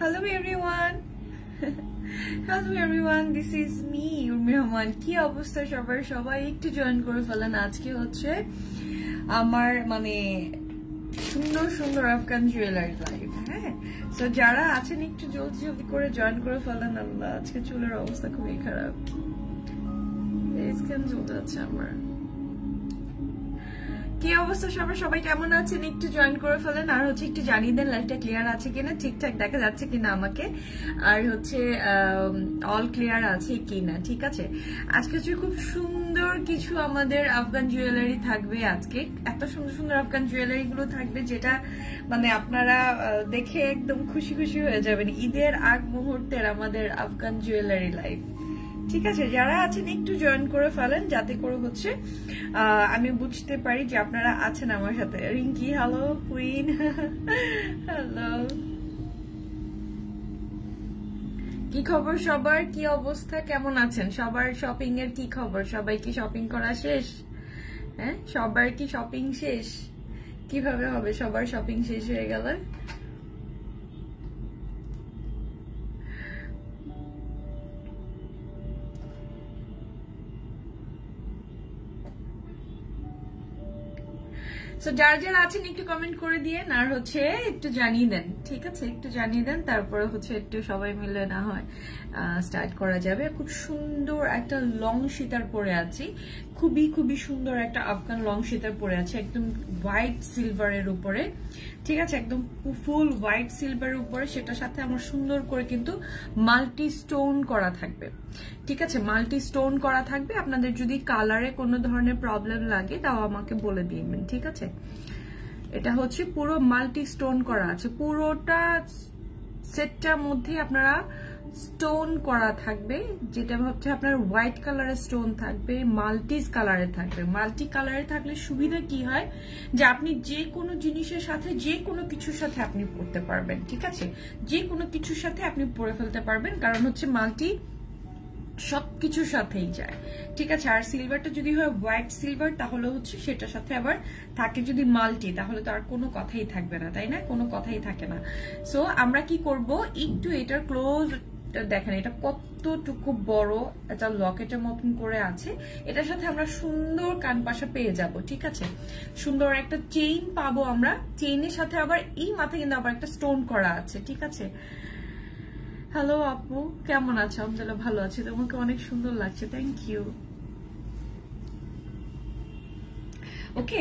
Hello everyone. Hello everyone, this is me Urmi Rahman. কি অবস্থা সবার? সবাই একটু জয়েন করে ফেলেন। আজকে হচ্ছে আমার মানে সুন্দর সুন্দর আফগান জুয়েলারি লাইভ। হ্যাঁ, সো যারা আছেন একটু জলদি জলদি করে জয়েন করে ফেলেন। আল্লাহ, আজকে চুলের অবস্থা খুবই খারাপ। স্ক্যান চলতে আছে আমার। কি অবস্থা সবার? সবাই কেমন আছেন? একটু জয়েন করে ফেলেন। আর হচ্ছে একটু জানিয়ে দেন লাইভটা ক্লিয়ার আছে কিনা, ঠিকঠাক দেখা যাচ্ছে কিনা আমাকে, আর হচ্ছে অল ক্লিয়ার আছে কিনা। ঠিক আছে, আজকে হচ্ছে খুব সুন্দর কিছু আমাদের আফগান জুয়েলারি থাকবে। আজকে এত সুন্দর সুন্দর আফগান জুয়েলারি গুলো থাকবে যেটা মানে আপনারা দেখে একদম খুশি খুশি হয়ে যাবেন। ঈদের আগ মুহূর্তের আমাদের আফগান জুয়েলারি লাইভ। ঠিক আছে, যারা আছেন একটু জয়েন করে ফেলেন যাতে করে হচ্ছে আমি বুঝতে পারি যে আপনারা আছেন আমার সাথে। রিঙ্কি, হ্যালো। Queen, hello. কি খবর সবার? কি অবস্থা? কেমন আছেন সবার? শপিং এর কি খবর? সবাই কি শপিং করা শেষ? হ্যাঁ, সবার কি শপিং শেষ? কিভাবে হবে সবার শপিং শেষ হয়ে গেলে? সো যারা যারা আছেন একটু কমেন্ট করে দিয়েন, আর হচ্ছে একটু জানিয়ে দেন। ঠিক আছে, একটু জানিয়ে দেন, তারপরে হচ্ছে একটু সবাই মিলে না হয় স্টার্ট করা যাবে। খুব সুন্দর একটা লং সীতার পরে আছি, খুবই খুবই সুন্দর একটা আফগান লং সীতার পরে আছে, একদম হোয়াইট সিলভারের উপরে। ঠিক আছে, একদম ফুল হোয়াইট সিলভারের উপরে, সেটার সাথে আমার সুন্দর করে কিন্তু মাল্টি স্টোন করা থাকবে। ঠিক আছে, মাল্টি স্টোন করা থাকবে। আপনাদের যদি কালারে কোনো ধরনের প্রবলেম লাগে তাও আমাকে বলে দিবেন। ঠিক আছে, এটা হচ্ছে পুরো মাল্টি স্টোন করা আছে, পুরোটা সেটটার মধ্যে আপনারা স্টোন করা থাকবে, যেটা হচ্ছে আপনার হোয়াইট কালারের স্টোন থাকবে, মাল্টিস কালারে থাকবে। মাল্টি কালারে থাকলে সুবিধা কি হয় যে আপনি যে কোনো জিনিসের সাথে, যে কোনো কিছুর সাথে আপনি পরতে পারবেন। ঠিক আছে, যে কোনো কিছুর সাথে আপনি পরে ফেলতে পারবেন, কারণ হচ্ছে মাল্টি সবকিছুর সাথেই যায়। ঠিক আছে, আর সিলভারটা যদি হয় হোয়াইট সিলভার তাহলে হচ্ছে সেটার সাথে আবার থাকে যদি মাল্টি, তাহলে তো আর কোনো কথাই থাকবে না, তাই না? কোনো কথাই থাকে না। সো আমরা কি করব, একটু এটার ক্লোজ দেখেন, এটা কতটুকু বড় একটা লকেটের মতন করে আছে। এটার সাথে আমরা সুন্দর কানপাশা পেয়ে যাব। ঠিক আছে, সুন্দর একটা চেইন পাবো আমরা। চেইনের সাথে আবার এই মাথায় কিন্তু আবার একটা স্টোন করা আছে। ঠিক আছে, হ্যালো আপু, কেমন আছো? আলহামদুলিল্লাহ ভালো আছি, তোমাকে অনেক সুন্দর লাগছে, থ্যাংক ইউ। ওকে,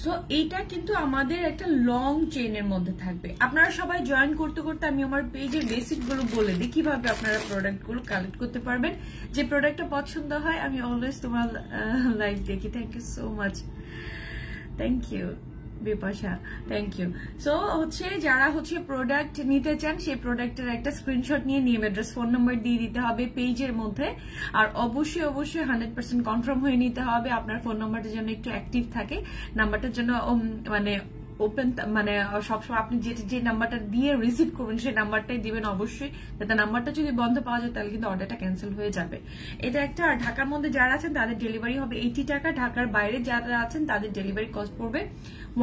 সো এইটা কিন্তু আমাদের একটা লং চেইনের মধ্যে থাকবে। আপনারা সবাই জয়েন করতে করতে আমি আমার পেজের বেসিক গুলো বলে দিই কিভাবে আপনারা প্রোডাক্ট গুলো কালেক্ট করতে পারবেন। যে প্রোডাক্টটা পছন্দ হয়, আমি অলওয়েজ তোমার লাইভ দেখি। Thank you so much, thank you Bipasha, thank you. So হচ্ছে যারা হচ্ছে প্রোডাক্ট নিতে চান, সেই প্রোডাক্টের একটা স্ক্রিনশট নিয়ে নেম অ্যাড্রেস ফোন নাম্বার দিয়ে দিতে হবে পেজের মধ্যে। আর অবশ্যই অবশ্যই 100% কনফার্ম হয়ে নিতে হবে আপনার ফোন নাম্বারটা যেন একটু অ্যাক্টিভ থাকে, নাম্বারটার জন্য মানে ওপেন, মানে সবসময় আপনি যে নাম্বারটা দিয়ে রিসিভ করবেন সেই নাম্বারটাই দিবেন অবশ্যই, যাতে নাম্বারটা যদি বন্ধ পাওয়া যায় তাহলে কিন্তু অর্ডারটা ক্যান্সেল হয়ে যাবে। এটা একটা। আর ঢাকার মধ্যে যারা আছেন তাদের ডেলিভারি হবে 80 টাকা, ঢাকার বাইরে যারা আছেন তাদের ডেলিভারি কস্ট পড়বে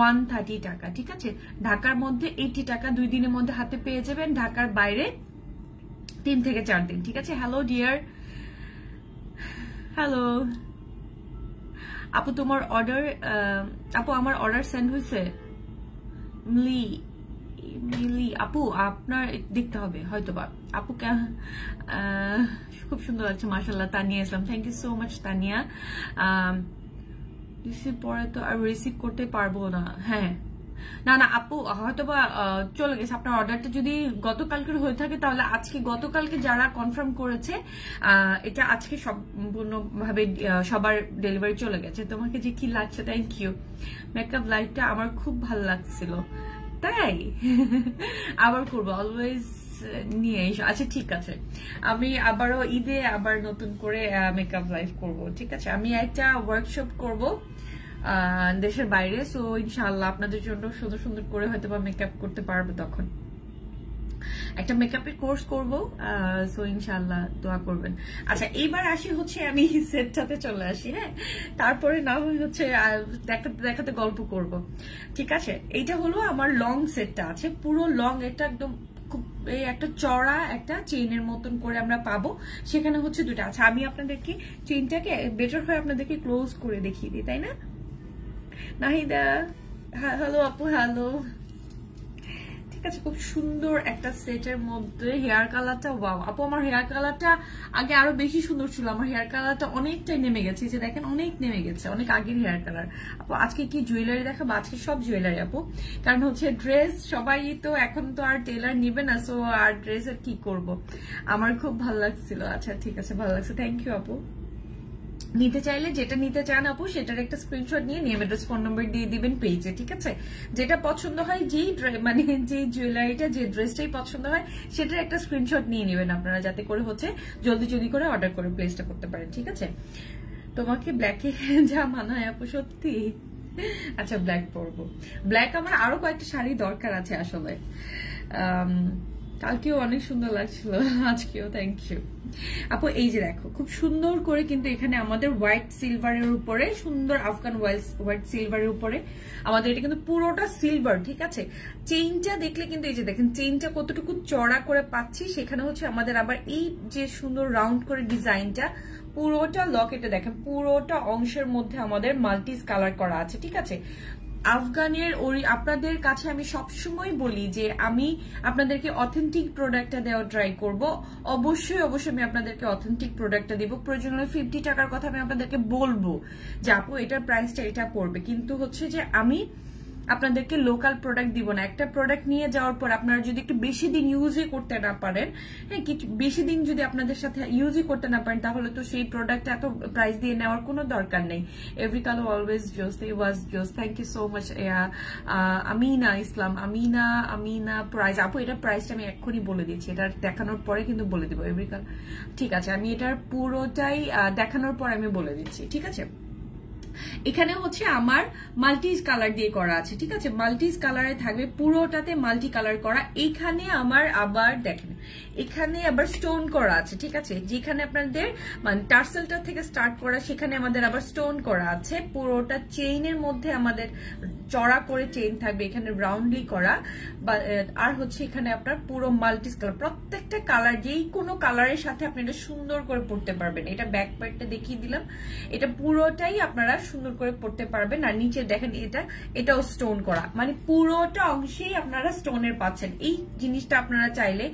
130 টাকা। ঠিক আছে, ঢাকার মধ্যে 80 টাকা, 2 দিনের মধ্যে হাতে পেয়ে যাবেন, ঢাকার বাইরে 3 থেকে 4 দিন। ঠিক আছে, হ্যালো ডিয়ার, হ্যালো আপু, তোমার অর্ডার, আপু আমার অর্ডার সেন্ড হয়েছে। মিলি আপু, আপনার দেখতে হবে হয়তোবা। আপু খুব সুন্দর লাগছে মাশাআল্লাহ। Tania Islam, thank you so much Tania. Receive পরে তো আর রিসিভ করতে পারবো না। হ্যাঁ, না না আপু, হয়তোবা চলে গেছে। আপনার অর্ডারটা যদি গতকালকের হয়ে থাকে তাহলে আজকে, গতকালকে যারা কনফার্ম করেছে এটা আজকে সম্পূর্ণভাবে সবার ডেলিভারি চলে গেছে। তোমাকে যে কি লাগছে, থ্যাংক ইউ। মেকআপ লাইটটা আমার খুব ভালো লাগছিল, তাই আবার করবো, অলওয়েজ নিয়ে এসো। আচ্ছা ঠিক আছে, আমি আবারও ঈদে আবার নতুন করে মেকআপ লাইভ করব। ঠিক আছে, আমি একটা ওয়ার্কশপ করব দেশের বাইরে। সো ইনশাআল্লাহ আপনাদের জন্য সুন্দর সুন্দর করে হয়তো বা মেকআপ করতে পারবো, তখন একটা মেকআপের কোর্স করবো। সো ইনশাআল্লাহ দোয়া করবেন। আচ্ছা, এইবার আসি হচ্ছে আমি সেটটাতে চলে আসি। হ্যাঁ, তারপরে না হয় হচ্ছে দেখাতে দেখাতে গল্প করব। ঠিক আছে, এইটা হলো আমার লং সেটটা আছে, পুরো লং, এটা একদম খুব এই একটা চড়া একটা চেইনের মতন করে আমরা পাবো, সেখানে হচ্ছে দুটা। আচ্ছা আমি আপনাদেরকে চেইনটাকে বেটার হয় আপনাদেরকে ক্লোজ করে দেখিয়ে দিই, তাই না? নাহিদা হ্যালো আপু, হ্যালো। ঠিক আছে, খুব সুন্দর একটা সেটের মধ্যে হেয়ার কালারটা, ওয়াও আপু আমার হেয়ার কালারটা আগে আরো বেশি সুন্দর ছিল, আমার হেয়ার কালারটা অনেকটাই নেমে গেছে, যে দেখেন অনেক নেমে গেছে, অনেক আগের হেয়ার কালার। আপু আজকে কি জুয়েলারি দেখাবো? আজকে সব জুয়েলারি আপু, কারণ হচ্ছে ড্রেস সবাই তো এখন তো আর টেলার নিবে না, সো আর ড্রেসের কি করব, আমার খুব ভালো লাগছিল। আচ্ছা ঠিক আছে, ভালো লাগছে, থ্যাংক ইউ আপু। নিতে চাইলে যেটা নিতে চান আপু সেটার একটা স্ক্রিনশট নিয়ে নেম অ্যাড্রেস ফোন নম্বর দিয়ে দিবেন পেজে, ঠিক আছে? যেটা পছন্দ হয়, যেই মানে যে জুয়েলারিটা যে ড্রেসটাই পছন্দ হয় সেটার একটা স্ক্রিনশট নিয়ে নেবেন আপনারা, যাতে করে হচ্ছে জলদি করে অর্ডার করে প্লেসটা করতে পারেন, ঠিক আছে? তোমাকে ব্ল্যাকে যা মানায় আপু, সত্যি? আচ্ছা ব্ল্যাক পরবো, ব্ল্যাক আমার আরো কয়েকটা শাড়ি দরকার আছে আসলে। কালকেও অনেক সুন্দর লাগছিল, আজকেও থ্যাংক ইউ আপু। এই যে দেখো খুব সুন্দর করে কিন্তু এখানে আমাদের হোয়াইট সিলভারের উপরে, সুন্দর আফগান হোয়াইট সিলভারের উপরে আমাদের এটা কিন্তু পুরোটা সিলভার, ঠিক আছে? চেইনটা দেখলে কিন্তু এই যে দেখেন চেইনটা কতটুকু চড়া করে পাচ্ছি, সেখানে হচ্ছে আমাদের আবার এই যে সুন্দর রাউন্ড করে ডিজাইনটা, পুরোটা লকেটে দেখেন পুরোটা অংশের মধ্যে আমাদের মাল্টিস কালার করা আছে, ঠিক আছে? আফগানের আপনাদের কাছে আমি সবসময় বলি যে আমি আপনাদেরকে অথেন্টিক প্রোডাক্টটা দেওয়ার ট্রাই করব, অবশ্যই আমি আপনাদেরকে অথেন্টিক প্রোডাক্টটা দিব। প্রয়োজন হলে 50 টাকার কথা আমি আপনাদেরকে বলবো যে আপু এটার প্রাইসটা এটা পড়বে, কিন্তু হচ্ছে যে আমি আপনাদেরকে লোকাল প্রোডাক্ট দিব না। একটা প্রোডাক্ট নিয়ে যাওয়ার পর আপনারা যদি একটু বেশি দিন ইউজই করতে না পারেন, হ্যাঁ কিছু বেশি দিন যদি আপনাদের সাথে ইউজই করতে না পারেন, তাহলে তো সেই প্রোডাক্টটা এত প্রাইস দিয়ে নেওয়ার কোনো দরকার নেই। এভরি কালার অলওয়েজ জোস, ই ওয়াজ জোস, thank you so much Amina Islam, Amina price. আপু এটার প্রাইসটা আমি এক্ষুনি বলে দিচ্ছি, এটা দেখানোর পরে কিন্তু বলে দিব এভরি কালার, ঠিক আছে? আমি এটার পুরোটাই দেখানোর পর আমি বলে দিচ্ছি, ঠিক আছে? এখানে হচ্ছে আমার মাল্টি কালার দিয়ে করা আছে, ঠিক আছে? মাল্টি কালারে থাকবে, পুরোটাতে মাল্টি কালার করা। এইখানে আমার আবার দেখেন এখানে আবার স্টোন করা আছে, ঠিক আছে? যেখানে আপনাদের মানে টার্সেলটা থেকে স্টার্ট করা, সেখানে আমাদের আবার স্টোন করা আছে। পুরোটা চেইনের মধ্যে আমাদের চড়া করে চেইন থাকবে, এখানে রাউন্ডলি করা, আর হচ্ছে এখানে আপনার পুরো মাল্টি কালার, প্রত্যেকটা কালার যেই কোনো কালারের সাথে আপনি এটা সুন্দর করে পড়তে পারবেন। এটা ব্যাক পার্টটা দেখিয়ে দিলাম, এটা পুরোটাই আপনারা সুন্দর করে পড়তে পারবেন। আর নিচে দেখেন এটাও স্টোন করা, মানে পুরোটা অংশেই আপনারা স্টোনের পাচ্ছেন। এই জিনিসটা আপনারা চাইলে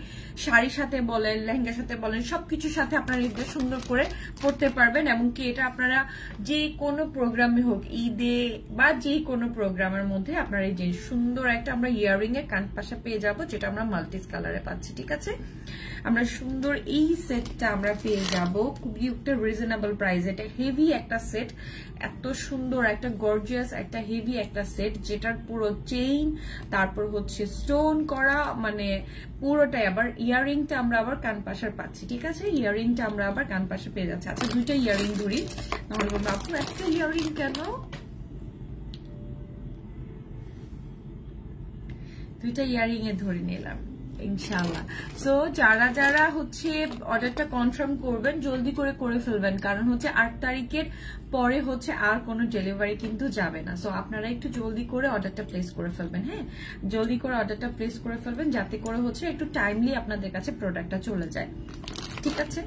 শাড়ির সাথে বলেন, লেহেঙ্গার সাথে বলেন, সবকিছুর সাথে আপনারা এটা সুন্দর করে পড়তে পারবেন। এমনকি এটা আপনারা যে কোনো প্রোগ্রামে হোক, ঈদে বা যে কোনো প্রোগ্রামের মধ্যে আপনারা এই যে সুন্দর একটা আমরা ইয়াররিং এর কান পাশা পেয়ে যাব, যেটা আমরা মাল্টিস কালারে পাচ্ছি, ঠিক আছে? আমরা সুন্দর এই সেটটা আমরা পেয়ে যাব খুবই একটা রিজনেবল প্রাইস। এটা হেভি একটা সেট, এত সুন্দর একটা গর্জিয়াস একটা হেভি একটা সেট, যেটার পুরো চেইন, তারপর হচ্ছে স্টোন করা, মানে পুরোটাই। আবার ইয়াররিংটা আমরা আবার কান পাশার পাচ্ছি, ঠিক আছে? ইয়াররিংটা আমরা আবার কান পাশে পেয়ে যাচ্ছি। আচ্ছা দুইটা ইয়াররিং ধরি, নাহলে বলবো আপু একটা ইয়াররিং কেন? দুইটা ইয়াররিং এ ধরে নিলাম ইনশাআল্লাহ। সো যারা হচ্ছে অর্ডারটা কনফার্ম করবেন জলদি করে ফেলবেন, কারণ হচ্ছে 8 তারিখের পরে হচ্ছে আর কোনো ডেলিভারি কিন্তু যাবে না। সো আপনারা একটু জলদি করে অর্ডারটা প্লেস করে ফেলবেন, হ্যাঁ জলদি করে অর্ডারটা প্লেস করে ফেলবেন, যাতে করে হচ্ছে একটু টাইমলি আপনাদের কাছে প্রোডাক্টটা চলে যায়, ঠিক আছে?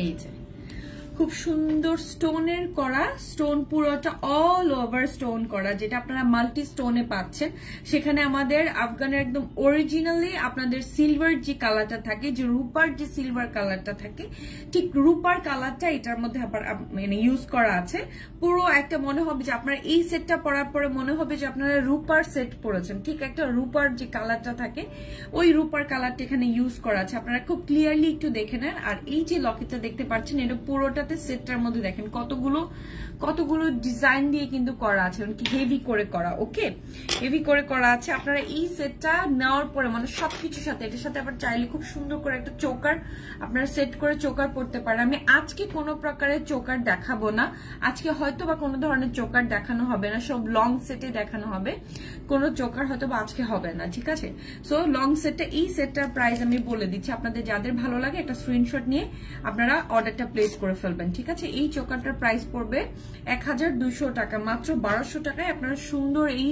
এই যে খুব সুন্দর স্টোনের করা, স্টোন পুরোটা অল ওভার স্টোন করা, যেটা আপনারা মাল্টি স্টোনে পাচ্ছেন। সেখানে আমাদের আফগানের একদম অরিজিনালি আপনাদের সিলভার যে কালারটা থাকে, যে রূপার যে সিলভার কালারটা থাকে, ঠিক রূপার কালারটা এটার মধ্যে আবার মানে ইউজ করা আছে। পুরো একটা মনে হবে যে আপনারা এই সেটটা পরার পরে মনে হবে যে আপনারা রূপার সেট পরেছেন, ঠিক একটা রূপার যে কালারটা থাকে ওই রূপার কালারটা এখানে ইউজ করা আছে। আপনারা খুব ক্লিয়ারলি একটু দেখে নেন। আর এই যে লকেটটা দেখতে পাচ্ছেন, এটা পুরোটা সেটটার মধ্যে দেখেন কতগুলো ডিজাইন দিয়ে কিন্তু করা আছে, হেভি করে করা, ওকে হেভি করে করা আছে। আপনারা এই সেটটা নেওয়ার পরে মানে সবকিছুর সাথে, এটার সাথে আবার চাইলে খুব সুন্দর করে একটা চোকার আপনারা সেট করে চোকার পড়তে পারেন। আমি আজকে কোনো প্রকারের চোকার দেখাবো না, আজকে হয়তো বা কোনো ধরনের চোকার দেখানো হবে না, সব লং সেটে দেখানো হবে, কোনো চোকার হয়তো বা আজকে হবে না, ঠিক আছে? সো লং সেটটা, এই সেটটার প্রাইস আমি বলে দিচ্ছি, আপনাদের যাদের ভালো লাগে একটা স্ক্রিনশট নিয়ে আপনারা অর্ডারটা প্লেস করে ফেলবেন, ঠিক আছে? এই চোকারটার প্রাইস পড়বে 1200 টাকা, মাত্র 1200 টাকায় আপনারা সুন্দর এই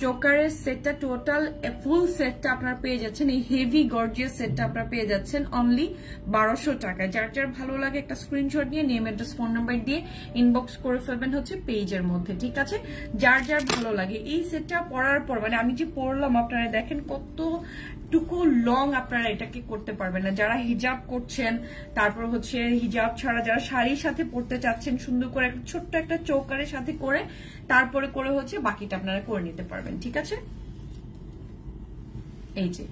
চোকারের সেটটা টোটাল ফুল সেটটা আপনারা পেয়ে যাচ্ছেন, এই হেভি গর্জিয়াস সেটটা আপনারা পেয়ে যাচ্ছেন অনলি 1200 টাকায়। যার যার ভালো লাগে একটা স্ক্রিনশট নিয়ে নেম অ্যাড্রেস ফোন নাম্বার দিয়ে ইনবক্স করে ফেলবেন হচ্ছে পেজের মধ্যে, ঠিক আছে? যার যার ভালো লাগে এই সেটটা পরার পর, মানে আমি যে পরলাম আপনারা দেখেন কতটুকু লং আপনারা এটাকে করতে পারবেন না। যারা হিজাব করছেন, তারপর হচ্ছে হিজাব ছাড়া যারা শাড়ির সাথে পরতে চাচ্ছেন, সুন্দর করে একটা ছোট্ট একটা চৌকারের সাথে করে তারপরে করে হচ্ছে বাকিটা আপনারা করে নিতে পারবেন, ঠিক আছে? এই যে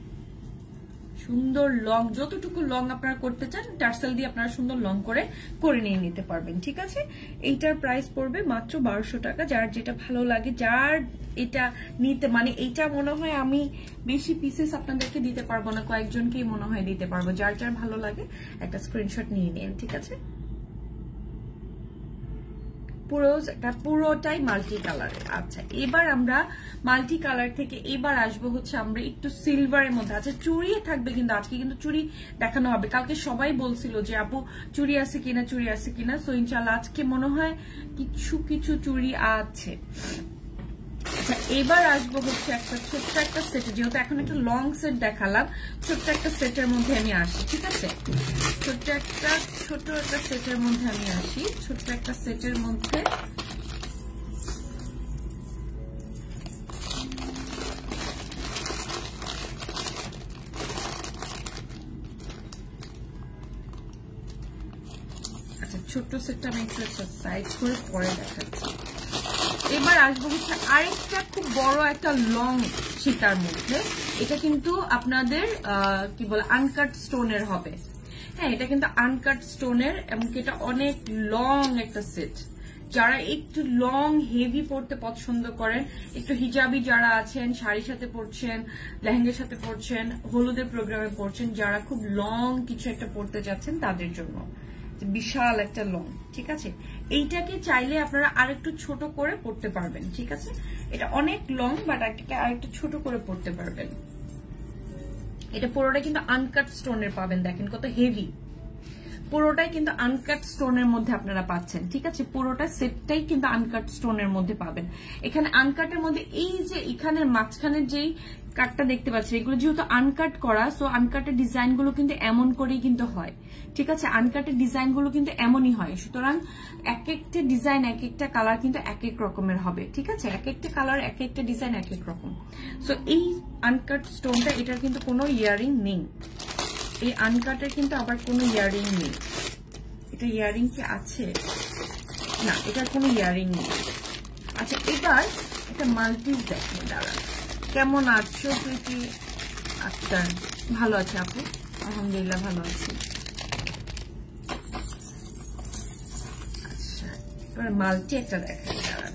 সুন্দর লং, যতটুকু লং আপনারা করতে চান টার্সেল দিয়ে আপনারা সুন্দর লং করে নিয়ে নিতে পারবেন, ঠিক আছে? এইটার প্রাইস পড়বে মাত্র 1200 টাকা। যার যেটা ভালো লাগে, যার এটা নিতে, মানে এইটা মনে হয় আমি বেশি পিসেস আপনাদেরকে দিতে পারবো না, কয়েকজনকেই মনে হয় দিতে পারবো। যার যার ভালো লাগে একটা স্ক্রিনশট নিয়ে নিন, ঠিক আছে? পুরোটাই মাল্টি কালারের। আচ্ছা, এবার আমরা মাল্টি কালার থেকে এবার আসবো হচ্ছে আমরা একটু সিলভারের মধ্যে। আচ্ছা, চুড়ি থাকবে কিন্তু আজকে কিন্তু চুড়ি দেখানো হবে। কালকে সবাই বলছিল যে আপু চুড়ি আছে কিনা, চুড়ি আছে কিনা। সো ইনশাল্লাহ আজকে মনে হয় কিছু চুড়ি আছে। আচ্ছা, এবার আসবো হচ্ছে একটা ছোট্ট একটা সেট, যেহেতু এখন একটা লং সেট দেখালাম, ছোট্ট একটা সেটের মধ্যে আমি আসি, ঠিক আছে? ছোট একটা সেটের মধ্যে আমি আসি। ছোট্ট একটা সেটের মধ্যে আচ্ছা, ছোট্ট সেটটা আমি একটু সাইজ করে পরে দেখাচ্ছি। এবার আসবো হচ্ছে আরেকটা খুব বড় একটা লং সীতার মধ্যে। এটা কিন্তু আপনাদের কি বলে আনকাট স্টোনের হবে। হ্যাঁ, এটা কিন্তু আনকাট স্টোনের এবং এটা অনেক লং একটা সেট। যারা একটু লং হেভি পড়তে পছন্দ করেন, একটু হিজাবি যারা আছেন, শাড়ির সাথে পরছেন, লেহেঙ্গার সাথে পরছেন, হলুদের প্রোগ্রামে পরছেন, যারা খুব লং কিছু একটা পড়তে যাচ্ছেন তাদের জন্য বিশাল একটা লং, ঠিক আছে? এইটাকে চাইলে আপনারা আরেকটু ছোট করে পড়তে পারবেন, ঠিক আছে? এটা অনেক লং, বাট এটাকে আরেকটু ছোট করে পড়তে পারবেন। এটা পুরোটা কিন্তু আনকাট স্টোনের পাবেন, দেখেন কত হেভি। পুরোটাই কিন্তু আনকাট স্টোনের মধ্যে আপনারা পাচ্ছেন, ঠিক আছে? পুরোটা সেটটাই কিন্তু আনকাট স্টোনের মধ্যে পাবেন। এখানে আনকাটের মধ্যে এই যে এখানের মাঝখানের যেই কাটটা দেখতে পাচ্ছেন, এগুলো যেহেতু আনকাট করা, সো আনকাটের ডিজাইন গুলো কিন্তু এমন করেই কিন্তু হয়, ঠিক আছে? আনকাটের ডিজাইন গুলো কিন্তু এমনই হয়। সুতরাং এক একটা ডিজাইন, এক একটা কালার কিন্তু এক এক রকমের হবে, ঠিক আছে? এক একটা কালার, এক একটা ডিজাইন এক এক রকম। সো এই আনকাট স্টোনটা, এটার কিন্তু কোনো ইয়ারিং নেই। এই আনকাটের কিন্তু আবার কোনো ইয়ারিং নেই। এটা ইয়ারিং কি আছে? না, এটার কোনো ইয়ারিং নেই। আচ্ছা, এবার একটা মাল্টিস দেখেন, দাঁড়া। কেমন আছো প্রীতি আক্তার? ভালো আছে আপু, আলহামদুলিল্লাহ ভালো আছি। আচ্ছা, এবার মাল্টি একটা দেখেন, দাঁড়ান।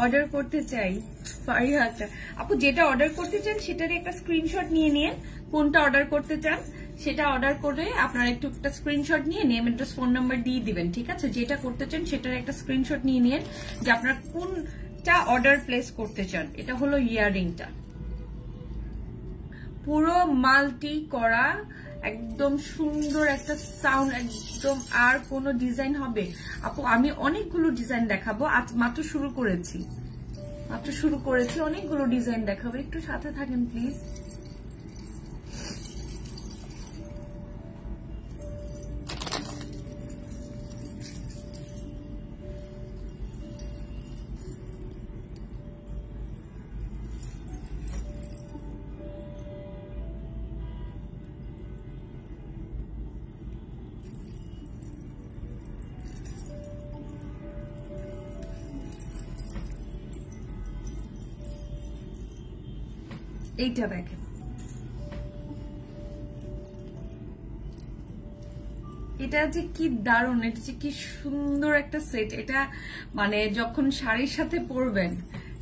অর্ডার করতে চাই ফারিহাটা আপু, যেটা অর্ডার করতে চান সেটার একটা স্ক্রিনশট নিয়ে নিন। কোনটা অর্ডার করতে চান সেটা অর্ডার করে আপনারা একটু একটা স্ক্রিনশট নিয়ে নেম অ্যাড্রেস ফোন নাম্বার দিয়ে দিবেন, ঠিক আছে? যেটা করতে চান সেটার একটা স্ক্রিনশট নিয়ে নিন যে আপনারা কোনটা অর্ডার প্লেস করতে চান। এটা হলো ইয়ারিংটা, পুরো মাল্টি করা, একদম সুন্দর একটা সাউন্ড, একদম। আর কোনো ডিজাইন হবে আপু? আমি অনেকগুলো ডিজাইন দেখাবো, আজ মাত্র শুরু করেছি, অনেকগুলো ডিজাইন দেখাবো, একটু সাথে থাকেন প্লিজ। এইটা দেখেন, এটা যে কি দারুণ, এটা যে কি সুন্দর একটা সেট। এটা মানে যখন শাড়ির সাথে পরবেন,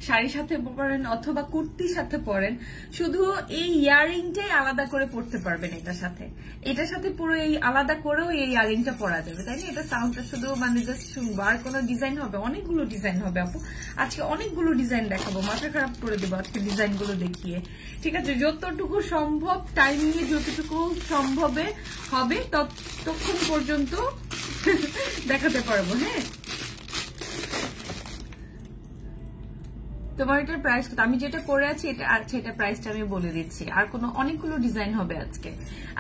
শাড়ির সাথে পরেন অথবা কুর্তির সাথে পরেন, শুধু এই ইয়ারিংটাই আলাদা করে পরতে পারবেন এটার সাথে পুরো এই আলাদা করেও এই ইয়ারিংটা পরা যাবে, তাই না? এটা সাউন্ডটা শুধু মানে জাস্ট শুনবো, আর কোনো ডিজাইন হবে? অনেকগুলো ডিজাইন হবে আপু, আজকে অনেকগুলো ডিজাইন দেখাবো, মাথা খারাপ করে দেবো আজকে ডিজাইনগুলো দেখিয়ে। ঠিক আছে, যতটুকু সম্ভব টাইম নিয়ে যতটুকু সম্ভবে হবে ততক্ষণ পর্যন্ত দেখাতে পারবো। হ্যাঁ, তোমার এটার প্রাইস কত? আমি যেটা পরে আছি এটা, আচ্ছা এটা প্রাইসটা আমি বলে দিচ্ছি। আর কোনো অনেকগুলো ডিজাইন হবে আজকে।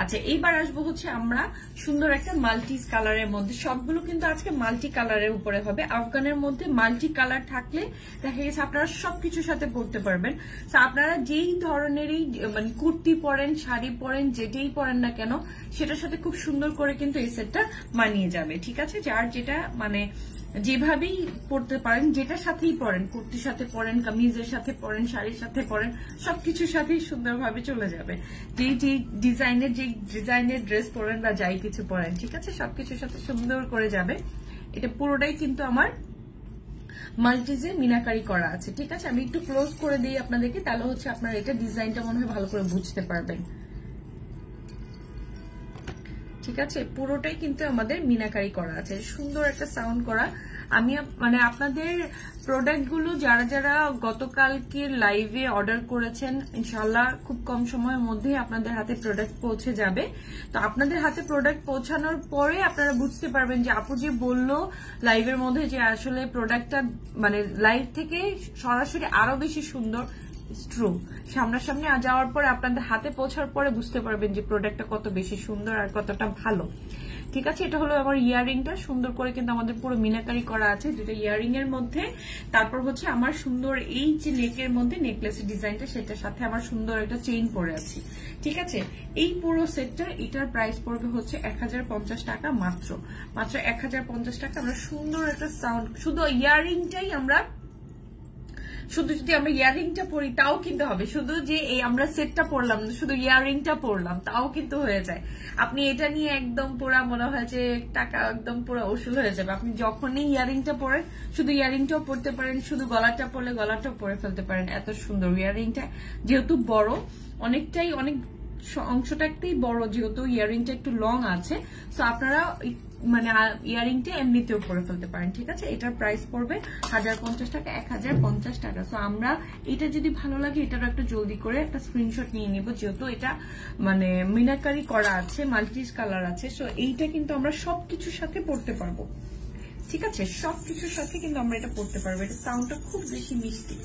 আচ্ছা, এইবার আসবো হচ্ছে আমরা সুন্দর একটা মাল্টি কালারের মধ্যে, সবগুলো কিন্তু আজকে মাল্টি কালারের উপরে হবে। আফগানের মধ্যে মাল্টি কালার থাকলে দেখা গেছে আপনারা সবকিছুর সাথে পরতে পারবেন। আপনারা যেই ধরনেরই মানে কুর্তি পরেন, শাড়ি পরেন, যেটাই পরেন না কেন সেটার সাথে খুব সুন্দর করে কিন্তু এই সেটটা মানিয়ে যাবে। ঠিক আছে, যার যেটা মানে যেভাবেই পড়তে পারেন, যেটার সাথেই পরেন, কুর্তির সাথে পরেন, কামিজের সাথে পরেন, শাড়ির সাথে পরেন, সবকিছুর সাথেই সুন্দরভাবে চলে যাবে। যে ডিজাইনের ড্রেস পরেন বা যাই কিছু পরেন, ঠিক আছে, সবকিছুর সাথে সুন্দর করে যাবে। এটা পুরোটাই কিন্তু আমার মাল্টিজে মিনাকারি করা আছে। ঠিক আছে, আমি একটু ক্লোজ করে দিই আপনাদেরকে, তাহলে হচ্ছে আপনারা এটা ডিজাইনটা মনে হয় ভালো করে বুঝতে পারবেন। ঠিক আছে, পুরোটাই কিন্তু আমাদের মিনাকারি করা আছে, সুন্দর একটা সাউন্ড করা। আমি মানে আপনাদের প্রোডাক্টগুলো যারা যারা গতকালকে লাইভে অর্ডার করেছেন, ইনশাআল্লাহ খুব কম সময়ের মধ্যে আপনাদের হাতে প্রোডাক্ট পৌঁছে যাবে। তো আপনাদের হাতে প্রোডাক্ট পৌঁছানোর পরে আপনারা বুঝতে পারবেন যে আপু যে বললো লাইভের মধ্যে যে আসলে প্রোডাক্টটা মানে লাইভ থেকে সরাসরি আরো বেশি সুন্দর। ট্রু, সামনাসামনি যাওয়ার পরে আপনাদের হাতে পৌঁছার পরে বুঝতে পারবেন যে প্রোডাক্টটা কত বেশি সুন্দর আর কতটা ভালো। ঠিক আছে, এটা হলো আমার ইয়ারিংটা, সুন্দর করে কিন্তু আমাদের পুরো মিনাকারি করা আছে যেটা ইয়ারিং এর মধ্যে। তারপর হচ্ছে আমার সুন্দর এই যে নেকের মধ্যে নেকলেসের ডিজাইনটা, সেটার সাথে আমার সুন্দর একটা চেইন পরে আছে। ঠিক আছে, এই পুরো সেটটা এটার প্রাইস পড়বে হচ্ছে 1050 টাকা, মাত্র 1050 টাকা। আমরা সুন্দর একটা সাউন্ড, শুধু ইয়ারিংটাই আমরা শুধু যদি আমরা ইয়ারিংটা পরি তাও কিন্তু হবে, শুধু যে এই আমরা সেটটা পরলাম শুধু ইয়ারিংটা পরলাম তাও কিন্তু হয়ে যায়। আপনি এটা নিয়ে একদম পুরা মনে হয় যে টাকা একদম পুরো উসুল হয়ে যাবে। আপনি যখনই ইয়ারিংটা পরেন শুধু ইয়ারিংটাও পরতে পারেন, শুধু গলাটা পরলে গলাটাও পরে ফেলতে পারেন, এত সুন্দর। ইয়ারিংটা যেহেতু বড়, অনেক অংশটা একটাই বড়, যেহেতু ইয়ারিংটা একটু লং আছে, সো আপনারা মানে ইয়ারিংটা এমনিতেও পরে ফেলতে পারেন। ঠিক আছে, এটার প্রাইস পড়বে 1050 টাকা, 1050 টাকা। সো আমরা এটা যদি ভালো লাগে এটারও একটা জলদি করে একটা স্ক্রিনশট নিয়ে নিব, যেহেতু এটা মানে মিনাকারি করা আছে, মাল্টি কালার আছে। সো এইটা কিন্তু আমরা সবকিছুর সাথে পড়তে পারবো। ঠিক আছে, সবকিছুর সাথে কিন্তু আমরা এটা পড়তে পারবো। এটা সাউন্ডটা খুব বেশি মিষ্টি।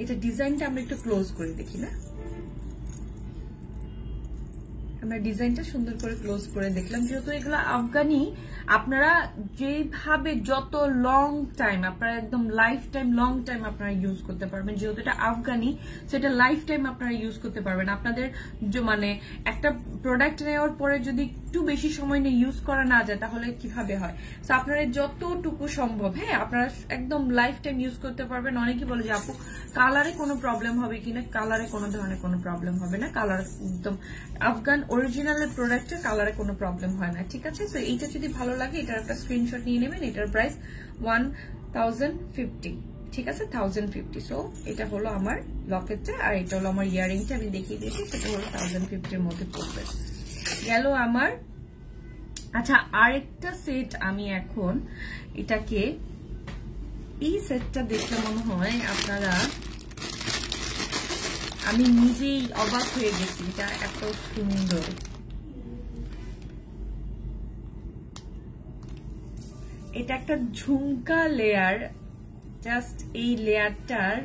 এটা ডিজাইনটা আমরা একটু ক্লোজ করে দেখি না, আমরা ডিজাইনটা সুন্দর করে ক্লোজ করে দেখলাম। যেহেতু এগুলো আফগানি, আপনারা যেভাবে যত লং টাইম আপনারা একদম লাইফ টাইম লং টাইম আপনারা ইউজ করতে পারবেন। যেহেতু এটা আফগানি, সেটা লাইফ টাইম আপনারা ইউজ করতে পারবেন। আপনাদের মানে একটা প্রোডাক্ট নেওয়ার পরে যদি একটু বেশি সময় নিয়ে ইউজ করা না যায় তাহলে কিভাবে হয়? তো আপনারা যতটুকু সম্ভব, হ্যাঁ, আপনারা একদম লাইফ টাইম ইউজ করতে পারবেন। অনেকে বলে যে আপু কালারে কোনো প্রবলেম হবে কিনা, কালারে কোনো ধরনের কোনো প্রবলেম হবে না। কালার একদম আফগান অরিজিনালের প্রোডাক্টে কালারে কোনো প্রবলেম হয় না। ঠিক আছে, তো এইটা যদি ভালো লাগে এটার একটা স্ক্রিনশট নিয়ে নেবেন। এটার প্রাইস 1050। ঠিক আছে, 1050। সো এটা হলো আমার লকেটটা, আর এটা হলো আমার ইয়ারিংটা আমি দেখিয়ে দিয়েছি, সেটা হলো 1050 এর মধ্যে পড়বে। গেল আমার। আচ্ছা, আরেকটা সেট আমি এখন এটাকে, এই সেটটা দেখে মনে হয় আপনারা, আমি নিজেই অবাক হয়ে গেছি, এটা এত সুন্দর। এটা একটা ঝুমকা লেয়ার, জাস্ট এই লেয়ারটার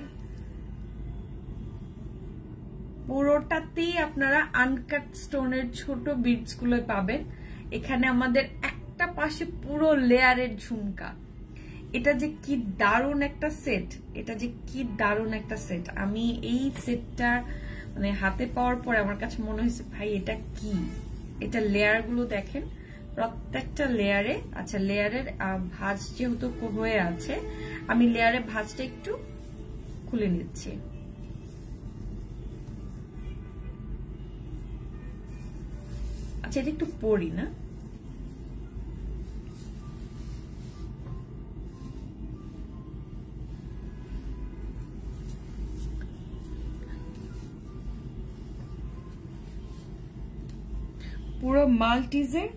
পুরোটাতেই আপনারা আনকাট স্টোনের ছোট বিটস গুলো পাবেন। এখানে আমাদের একটা পাশে পুরো লেয়ারের ঝুমকা। এটা যে কি দারুণ একটা সেট, এটা যে কি দারুণ একটা সেট। আমি এই সেটটা মানে হাতে পাওয়ার পরে আমার কাছে মনে হয়েছে ভাই এটা কি, এটা লেয়ার গুলো দেখেন প্রত্যেকটা লেয়ারে। আচ্ছা, লেয়ারের ভাঁজ যেহেতু হয়ে আছে, আমি লেয়ারের ভাঁজটা একটু খুলে নিচ্ছি। আচ্ছা, এটা একটু পড়ি না, পুরো মাল্টিজের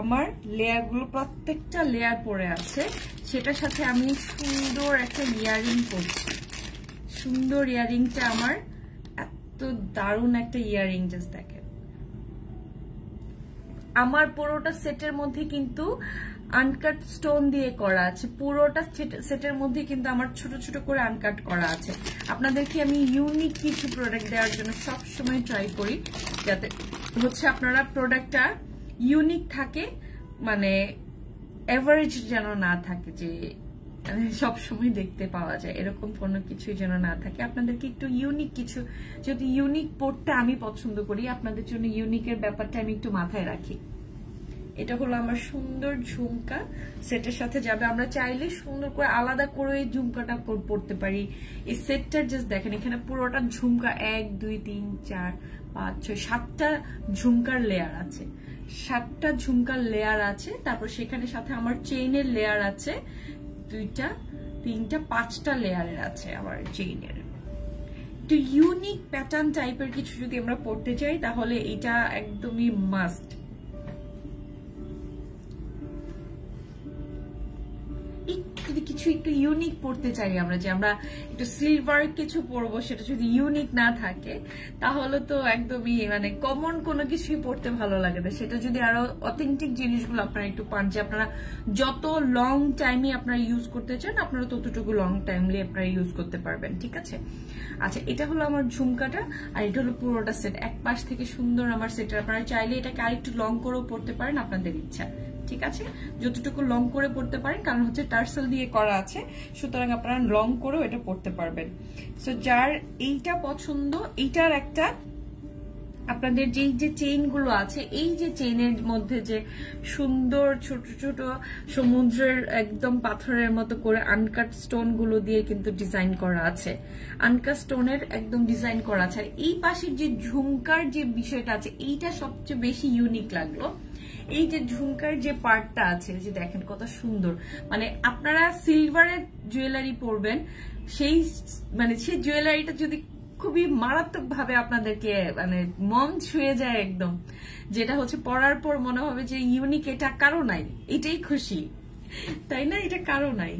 আমার লেয়ারগুলো প্রত্যেকটা লেয়ার পরে আছে। সেটার সাথে আমি সুন্দর একটা ইয়ারিং করছি। সুন্দর ইয়ারিংটা আমার এত দারুণ একটা ইয়ারিং, জাস্ট দেখেন। আমার পুরোটা সেটের মধ্যে কিন্তু আনকাট স্টোন দিয়ে করা আছে। পুরোটা সেটের মধ্যে কিন্তু আমার ছোট ছোট করে আনকাট করা আছে। আপনাদেরকে আমি ইউনিক কিছু প্রোডাক্ট দেওয়ার জন্য সব সময় ট্রাই করি, যাতে হচ্ছে আপনারা প্রোডাক্টটা ইউনিক থাকে, মানে এভারেজ যেন না থাকে, যে সব সময় দেখতে পাওয়া যায় এরকম কোনো কিছুই যেন না থাকে। আপনাদেরকে একটু ইউনিক কিছু, যদি ইউনিক পড়তে আমি পছন্দ করি, আপনাদের জন্য ইউনিকের ব্যাপারটা আমি একটু মাথায় রাখি। এটা হলো আমার সুন্দর ঝুমকা, সেটের সাথে যাবে। আমরা চাইলে সুন্দর করে আলাদা করে এই ঝুমকাটা পড়তে পারি। এই সেটটার জাস্ট দেখেন, এখানে পুরোটা ঝুমকা 1 2 3 4 5 6 7টা ঝুমকার লেয়ার আছে। 7টা ঝুমকার লেয়ার আছে। তারপর সেখানে সাথে আমার চেইনের লেয়ার আছে 2টা 3টা 5টা লেয়ারের আছে আমার চেইনের। তো ইউনিক প্যাটার্ন টাইপের কিছু যদি আমরা পড়তে চাই তাহলে এটা একদমই মাস্ট। কিছু একটু ইউনিক পড়তে চাই আমরা, যে আমরা একটু সিলভার কিছু পরবো, সেটা যদি ইউনিক না থাকে তাহলে তো একদমই মানে কমন কোনো কিছুই পড়তে ভালো লাগে না। সেটা যদি আরো অথেন্টিক জিনিসগুলো আপনারা একটু পান, যে আপনারা যত লং টাইমে আপনারা ইউজ করতে চান আপনারা ততটুকু লং টাইমলি আপনারা ইউজ করতে পারবেন। ঠিক আছে, আচ্ছা এটা হলো আমার ঝুমকাটা, আর এটা হলো পুরোটা সেট। এক পাশ থেকে সুন্দর আমার সেটের, আপনারা চাইলে এটাকে আরেকটু লং করেও পড়তে পারেন, আপনাদের ইচ্ছা। ঠিক আছে, যতটুকু লং করে পড়তে পারেন, কারণ হচ্ছে টার্সেল দিয়ে করা আছে, সুতরাং আপনারা লং করেও এটা পড়তে পারবেন। সো যার এইটা পছন্দ, এইটার একটা আপনাদের যেই যে চেইন গুলো আছে, এই যে চেইনের মধ্যে যে সুন্দর ছোট ছোট সমুদ্রের একদম পাথরের মতো করে আনকাট স্টোন গুলো দিয়ে কিন্তু ডিজাইন করা আছে। আনকাট স্টোনের একদম ডিজাইন করা আছে। আর এই পাশের যে ঝুমকার যে বিষয়টা আছে, এইটা সবচেয়ে বেশি ইউনিক লাগলো। এই যে ঝুমকার যে পার্টটা আছে, যে দেখেন কত সুন্দর, মানে আপনারা সিলভারের জুয়েলারি পরবেন, সেই মানে সেই জুয়েলারিটা যদি খুবই মারাত্মক ভাবে আপনাদেরকে মানে মন ছুঁয়ে যায় একদম, যেটা হচ্ছে পরার পর মনে হবে যে ইউনিক, এটা কারো নাই, এটাই খুশি, তাই না? এটা কারো নাই।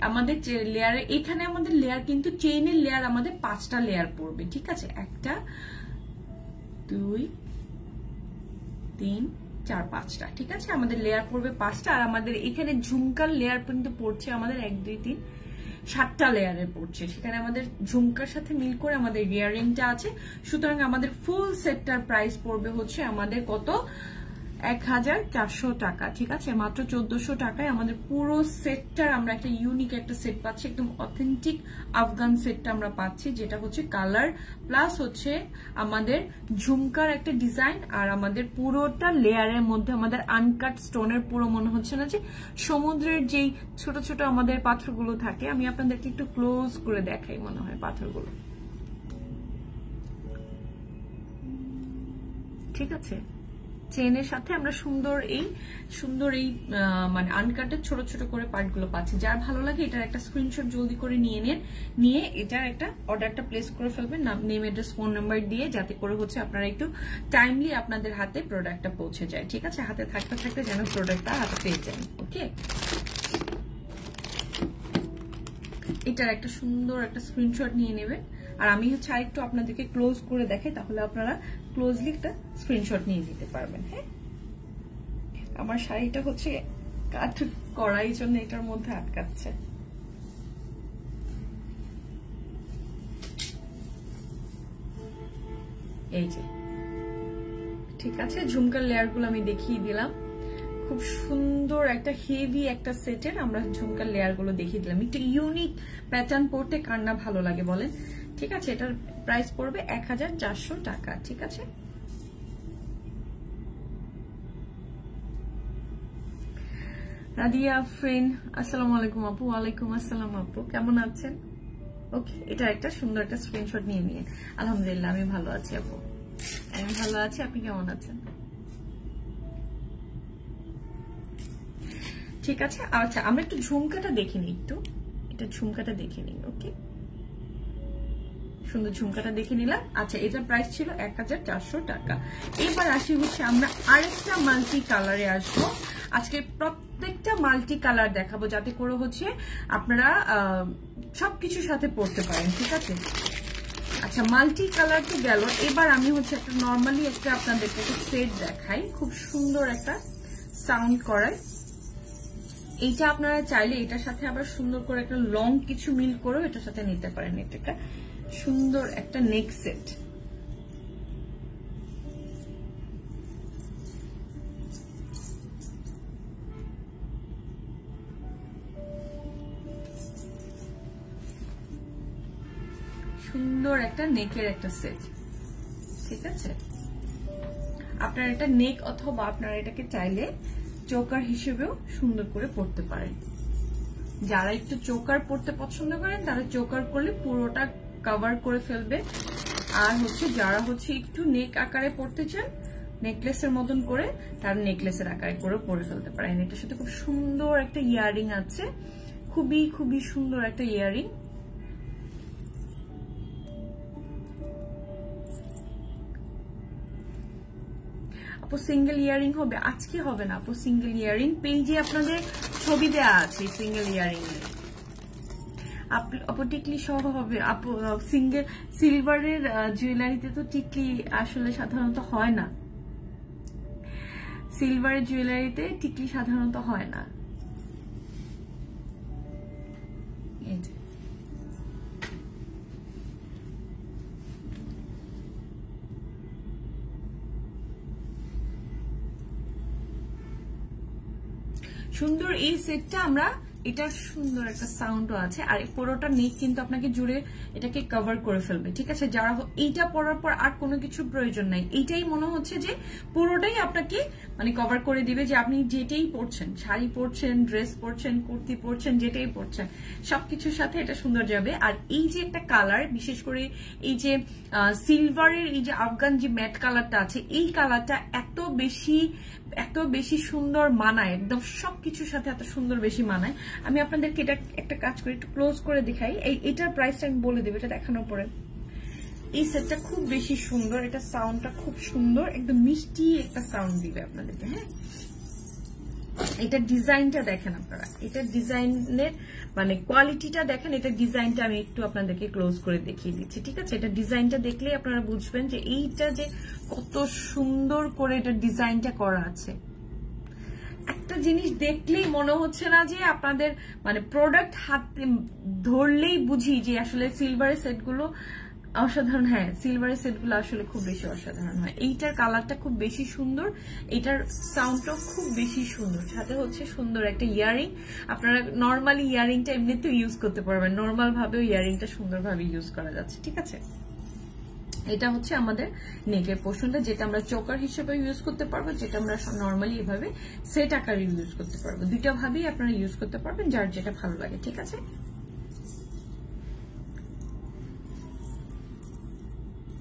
আমাদের লেয়ারে, এখানে আমাদের লেয়ার কিন্তু চেইনের লেয়ার আমাদের 5টা লেয়ার পড়বে। ঠিক আছে, 1 2 3 4 5টা। ঠিক আছে, আমাদের লেয়ার পড়বে 5টা, আর আমাদের এখানে ঝুমকার লেয়ার কিন্তু পড়ছে আমাদের 1 2 3 7টা লেয়ারের পড়ছে। সেখানে আমাদের ঝুমকার সাথে মিল করে আমাদের ইয়ারিংটা আছে। সুতরাং আমাদের ফুল সেটটার প্রাইস পড়বে হচ্ছে আমাদের কত, 1400 টাকা। ঠিক আছে, মাত্র 1400 টাকায় আমাদের পুরো সেটটার আমরা একটা ইউনিক একটা সেট পাচ্ছি, একদম অথেন্টিক আফগান সেটটা আমরা পাচ্ছি, যেটা হচ্ছে কালার প্লাস হচ্ছে আমাদের ঝুমকার একটা ডিজাইন, আর আমাদের পুরোটা লেয়ারের মধ্যে আমাদের আনকাট স্টোনের পুরো মনে হচ্ছে না যে সমুদ্রের যেই ছোট ছোট আমাদের পাথরগুলো থাকে। আমি আপনাদেরকে একটু ক্লোজ করে দেখাই, মনে হয় পাথরগুলো। ঠিক আছে, চেনের সাথে আমরা সুন্দর এই মানে আনকাটের ছোট ছোট করে পার্টগুলো পাচ্ছি। যার ভালো লাগে এটার একটা স্ক্রিনশট জলদি করে নিয়ে এটার একটা অর্ডারটা প্লেস করে ফেলবেন, নেম অ্যাড্রেস ফোন নাম্বার দিয়ে, যাতে করে হচ্ছে আপনারা একটু টাইমলি আপনাদের হাতে প্রোডাক্টটা পৌঁছে যায়। ঠিক আছে, হাতে থাকতে থাকতে যেন প্রোডাক্টটা হাতে পেয়ে যান। ওকে, এটার একটা সুন্দর একটা স্ক্রিনশট নিয়ে নেবেন, আর আমি হচ্ছে আরেকটু আপনাদেরকে ক্লোজ করে দেখাই, তাহলে আপনারা ক্লোজলি একটা স্ক্রিনশট নিয়ে নিতে পারবেন। হ্যাঁ, আমার শাড়িটা হচ্ছে কাট করাই জন্য এটার মধ্যে আটকাচ্ছে। এই যে, ঠিক আছে, ঝুমকার লেয়ারগুলো আমি দেখিয়ে দিলাম। খুব সুন্দর একটা হেভি একটা সেটের আমরা ঝুমকার লেয়ারগুলো দেখিয়ে দিলাম। একটু ইউনিক প্যাটার্ন পড়তে কার না ভালো লাগে বলেন? ঠিক আছে, এটার প্রাইস পড়বে 1400 টাকা। ঠিক আছে, রাদিয়া ফ্রেন্ড, আসসালামু আলাইকুম আপু। ওয়ালাইকুম আসসালাম আপু, কেমন আছেন? ওকে, এটা একটা সুন্দর একটা স্ক্রিনশট নিয়ে আলহামদুলিল্লাহ আমি ভালো আছি আপু, আমি ভালো আছি। আপনি কেমন আছেন? ঠিক আছে, আচ্ছা আমরা একটু ঝুমকাটা দেখে নিই, এটা ঝুমকাটা দেখে নিই। ওকে, সুন্দর ঝুমকাটা দেখে নিলাম। আচ্ছা, এটার প্রাইস ছিল 1400 টাকা। এবার আসি হচ্ছে আমরা আরেকটা মাল্টি কালারে আসবো। আজকে প্রত্যেকটা মাল্টি কালার দেখাবো, যাতে করে হচ্ছে আপনারা সবকিছুর সাথে পড়তে পারেন, ঠিক আছে? আচ্ছা, মাল্টি কালার তো গেল। এবার আমি হচ্ছে একটা নর্মালি একটা আপনাদেরকে একটা সেট দেখাই, খুব সুন্দর একটা সাউন্ড করায়। এইটা আপনারা চাইলে এটার সাথে আবার সুন্দর করে একটা লং কিছু মিল করেও এটার সাথে নিতে পারেন। এটা একটা সুন্দর একটা নেক সেট। সুন্দর একটা নেকের একটা সেট, ঠিক আছে? আপনারা এটা নেক অথবা আপনারা এটাকে চাইলে চোকার হিসেবেও সুন্দর করে পরতে পারেন। যারা একটু চোকার পরতে পছন্দ করেন তারা চোকার করলে পুরোটা কভার করে ফেলবে। আর হচ্ছে যারা হচ্ছে একটু নেক আকারে পরতে চান, নেকলেসের মতন করে, তারা নেকলেসের আকারে করে পরে ফেলতে পারেন। এটার সাথে খুব সুন্দর একটা ইয়ারিং আছে, খুবই খুবই সুন্দর একটা ইয়ারিং। আপু সিঙ্গেল ইয়ারিং হবে? আজকে হবে না আপু সিঙ্গেল ইয়ারিং, পেজে আপনাদের ছবি দেওয়া আছে সিঙ্গেল ইয়ারিং এর। আপু টিকলি সহ হবে আপু? সিঙ্গেল সিলভারের জুয়েলারিতে তো টিকলি আসলে সাধারণত হয় না, সিলভারের জুয়েলারিতে টিকলি সাধারণত হয় না। এই যে সুন্দর এই সেটটা আমরা, এটার সুন্দর একটা সাউন্ডও আছে। আর পুরোটা নেক কিন্তু আপনাকে জুড়ে এটাকে কভার করে ফেলবে, ঠিক আছে? যারা এইটা পরার পর আর কোনো কিছু প্রয়োজন নাই, এইটাই মনে হচ্ছে যে পুরোটাই আপনাকে মানে কভার করে দিবে, যে আপনি যেটাই পরছেন, শাড়ি পরছেন, ড্রেস পরছেন, কুর্তি পরছেন, যেটাই পরছেন সবকিছুর সাথে এটা সুন্দর যাবে। আর এই যে একটা কালার, বিশেষ করে এই যে সিলভারের এই যে আফগান যে ম্যাট কালারটা আছে, এই কালারটা এত বেশি সুন্দর মানায়, একদম সবকিছুর সাথে এত সুন্দর বেশি মানায়। আমি আপনাদেরকে এটা একটা কাজ করে একটু ক্লোজ করে দেখাই। এটার প্রাইসটা আমি বলে দেবো এটা দেখানোর পরে। এই সেটটা খুব বেশি সুন্দর, এটা সাউন্ডটা খুব সুন্দর, একদম মিষ্টি একটা সাউন্ড দিবে আপনাদেরকে। হ্যাঁ, এটা ডিজাইনটা দেখেন আপনারা, এটা ডিজাইনের মানে কোয়ালিটিটা দেখেন, এটা ডিজাইনটা আমি একটু আপনাদেরকে ক্লোজ করে দেখিয়ে দিচ্ছি, ঠিক আছে? এটা ডিজাইনটা দেখলেই আপনারা বুঝবেন যে এইটা যে কত সুন্দর করে এটা ডিজাইনটা করা আছে। একটা জিনিস দেখলেই মনে হচ্ছে না যে আপনাদের মানে প্রোডাক্ট হাতে ধরলেই বুঝি যে আসলে সিলভারের সেটগুলো অসাধারণ। হ্যাঁ, সিলভারের সেটগুলো আসলে খুব বেশি অসাধারণ হয়। এইটার কালারটা খুব বেশি সুন্দর, এটার সাউন্ডটাও খুব বেশি সুন্দর, সাথে হচ্ছে সুন্দর একটা ইয়ারিং। আপনারা নর্মালি ইয়ারিংটা এমনিতেও ইউজ করতে পারবেন, নর্মাল ভাবেও ইয়ারিংটা সুন্দরভাবে ইউজ করা যাচ্ছে, ঠিক আছে? এটা হচ্ছে আমাদের নেকের পোর্শনটা, যেটা আমরা চোকার হিসেবে ইউজ করতে পারবো, যেটা আমরা নর্মালি এভাবে সেট আকারে ইউজ করতে পারবো। দুইটা ভাবেই আপনারা ইউজ করতে পারবেন, যার যেটা ভালো লাগে, ঠিক আছে?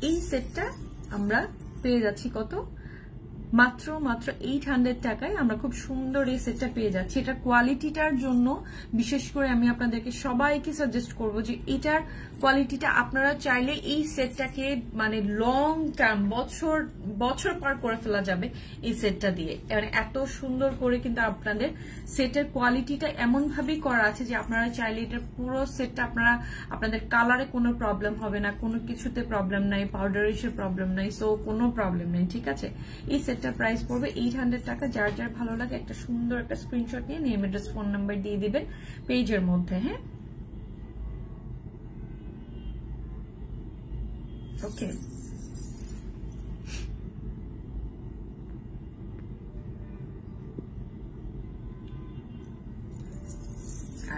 এই সেটটা আমরা পেয়ে যাচ্ছি কত? মাত্র 800 টাকায় আমরা খুব সুন্দর এই সেটটা পেয়ে যাচ্ছি। এটার কোয়ালিটিটার জন্য বিশেষ করে আমি আপনাদেরকে সবাইকে সাজেস্ট করব যে এটার কোয়ালিটিটা আপনারা চাইলে এই সেটটাকে মানে লং টার্ম বছর পার করে ফেলা যাবে এই সেটটা দিয়ে। মানে এত সুন্দর করে কিন্তু আপনাদের সেটের কোয়ালিটিটা এমন ভাবেই করা আছে যে আপনারা চাইলে এটার পুরো সেটটা আপনাদের কালারে কোনো প্রবলেম হবে না, কোনো কিছুতে প্রবলেম নাই, পাউডারিশের প্রবলেম নাই, সো কোনো প্রবলেম নেই, ঠিক আছে? এই সেটটার প্রাইস পড়বে 800 টাকা। যার যার ভালো লাগে একটা সুন্দর একটা স্ক্রিনশট নিয়ে নেম, অ্যাড্রেস, ফোন নাম্বার দিয়ে দিবেন পেজের মধ্যে। হ্যাঁ, ওকে।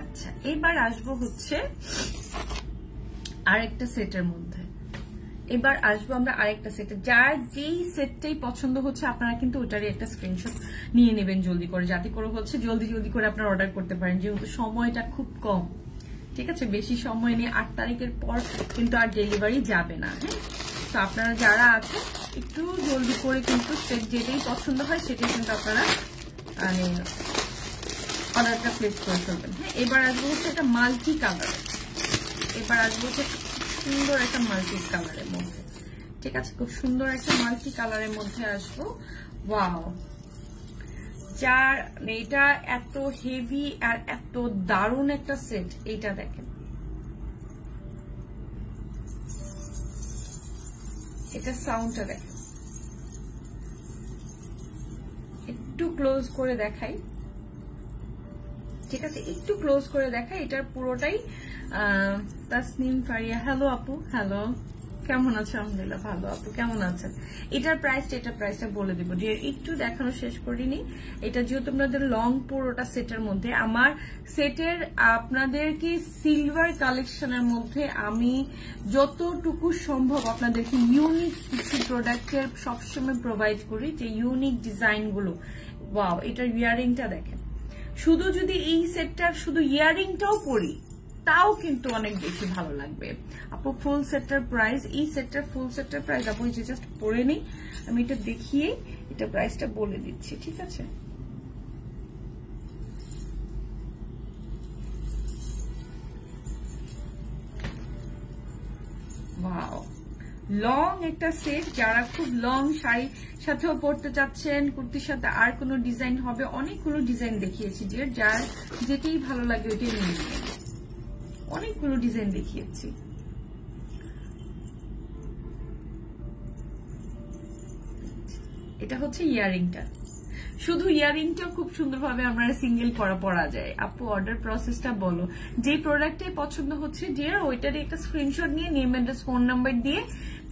আচ্ছা, এবার আসবো হচ্ছে আরেকটা সেটের মধ্যে। এবার আসবো আমরা আরেকটা সেটে। যার যেই সেটটাই পছন্দ হচ্ছে আপনারা কিন্তু ওটারই একটা স্ক্রিনশট নিয়ে নেবেন জলদি করে, যাতে করে হচ্ছে জলদি করে আপনারা অর্ডার করতে পারেন, যেহেতু সময়টা খুব কম, ঠিক আছে? বেশি সময় নিয়ে 8 তারিখের পর কিন্তু আর ডেলিভারি যাবে না। হ্যাঁ, তো আপনারা যারা আছে একটু জলদি করে কিন্তু সেট যেটাই পছন্দ হয় সেটাই কিন্তু আপনারা মানে অর্ডারটা প্লেস করে ফেলবেন। হ্যাঁ, এবার আসবো হচ্ছে একটা মাল্টি কালার। এবার আসবো হচ্ছে সুন্দর একটা মাল্টি কালারের মধ্যে, ঠিক আছে, খুব সুন্দর একটা মাল্টি কালারের মধ্যে আসবো। ওয়াও, যার এটা এত হেভি আর এত দারুণ একটা সেট। এইটা দেখেন, এটা সাউন্ডটা দেখেন, একটু ক্লোজ করে দেখাই, ঠিক আছে, একটু ক্লোজ করে দেখাই। এটার পুরোটাই তাসনিম ফারিয়া, হ্যালো আপু, হ্যালো, কেমন আছো? আলহামদুলিল্লাহ ভালো। আপু কেমন আছেন? এটার প্রাইসটা বলে দিব ডিয়ার, একটু দেখানো শেষ করিনি। এটা যেহেতু আপনাদের লং পুরোটা সেটের মধ্যে, আমার সেটের আপনাদেরকে সিলভার কালেকশনের মধ্যে আমি যতটুকু সম্ভব আপনাদেরকে ইউনিক কিছু প্রোডাক্টের সবসময় প্রোভাইড করি, যে ইউনিক ডিজাইনগুলো। ওয়াও, এটার ইয়ারিংটা দেখেন, শুধু যদি এই সেটটার শুধু ইয়ারিংটাও পরি তাও কিন্তু অনেক বেশি ভালো লাগবে। আপু ফুল সেটটার প্রাইস, এই সেটটার ফুল সেটটার প্রাইস আপু যে জাস্ট পরে নেই, আমি এটা দেখিয়ে এটা প্রাইসটা বলে দিচ্ছি, ঠিক আছে। ওয়াও, লং একটা সেট, যারা খুব লং শাড়ি সাথেও পরতে চাচ্ছেন, কুর্তির সাথে আর কোনো ডিজাইন হবে, অনেকগুলো ডিজাইন দেখিয়েছি ডিয়ার, যার যেটাই ভালো লাগে ওইটাই নিয়ে নেবেন, অনেকগুলো ডিজাইন দেখিয়েছি। এটা হচ্ছে ইয়ারিংটা, শুধু ইয়ারিংটা খুব সুন্দরভাবে আমরা সিঙ্গেল পরা যায়। আপু অর্ডার প্রসেসটা বলো। যে প্রোডাক্টটাই পছন্দ হচ্ছে ডিয়ার, ওইটারই একটা স্ক্রিনশট নিয়ে নেম অ্যাড্রেস ফোন নাম্বার দিয়ে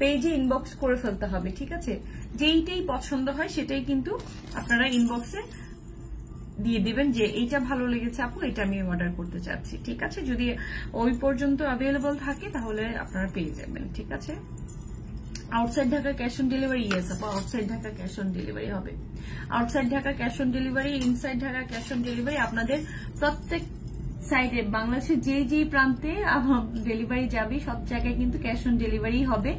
পেজে ইনবক্স করে ফেলতে হবে, ঠিক আছে। যেইটাই পছন্দ হয় সেটাই কিন্তু আপনারা ইনবক্সে দিয়ে দিবেন যে এইটা ভালো লেগেছে আপু, এটা আমি অর্ডার করতে চাচ্ছি, ঠিক আছে। যদি ওই পর্যন্ত অ্যাভেলেবল থাকে তাহলে আপনারা পেয়ে যাবেন, ঠিক আছে। Outside Dhaka cash on delivery, yes আপু outside Dhaka cash on delivery হবে। Outside Dhaka cash on delivery, inside Dhaka cash on delivery. আপনাদের প্রত্যেক সাইডে বাংলাদেশের যে প্রান্তে ডেলিভারি যাবে সব জায়গায় কিন্তু ক্যাশ অন ডেলিভারি হবে।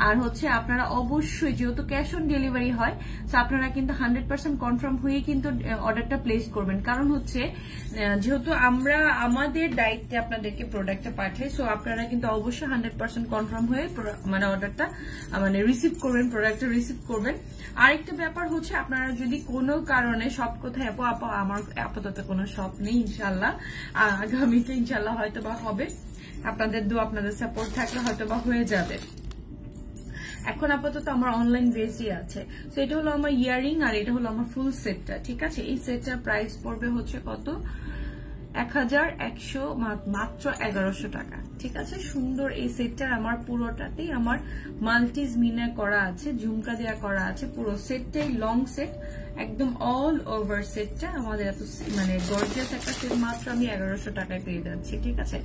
আর হচ্ছে আপনারা অবশ্যই, যেহেতু ক্যাশ অন ডেলিভারি হয়, তো আপনারা কিন্তু 100% কনফার্ম হয়ে কিন্তু অর্ডারটা প্লেস করবেন। কারণ হচ্ছে যেহেতু আমরা আমাদের দায়িত্বে আপনাদেরকে প্রোডাক্টটা পাঠাই, সো আপনারা কিন্তু অবশ্যই 100% কনফার্ম হয়ে মানে অর্ডারটা মানে রিসিভ করবেন, প্রোডাক্টটা রিসিভ করবেন। আরেকটা ব্যাপার হচ্ছে, আপনারা যদি কোনো কারণে সব কোথায় আমার আপাতত কোনো শপ নেই, ইনশাল্লাহ আগামীতে ইনশাল্লাহ হয়তো বা হবে, আপনাদের দোয়া আপনাদের সাপোর্ট থাকলে হয়তো বা হয়ে যাবে। এখন আপাতত আমার অনলাইন বেসই আছে। তো এটা হলো আমার ইয়ারিং আর এটা হলো আমার ফুল সেটটা, ঠিক আছে। এই সেটটার প্রাইস পড়বে হচ্ছে কত, 1100, মাত্র 1100 টাকা, ঠিক আছে। সুন্দর এই সেটটার আমার পুরোটাতেই আমার মাল্টিজ মিনা করা আছে, ঝুমকা দেওয়া করা আছে, পুরো সেটটাই লং সেট, একদম অল ওভার সেটটা আমাদের এত মানে গর্জিয়াস একটা সেট মাত্র আমি 1100 টাকায় পেয়ে যাচ্ছি, ঠিক আছে,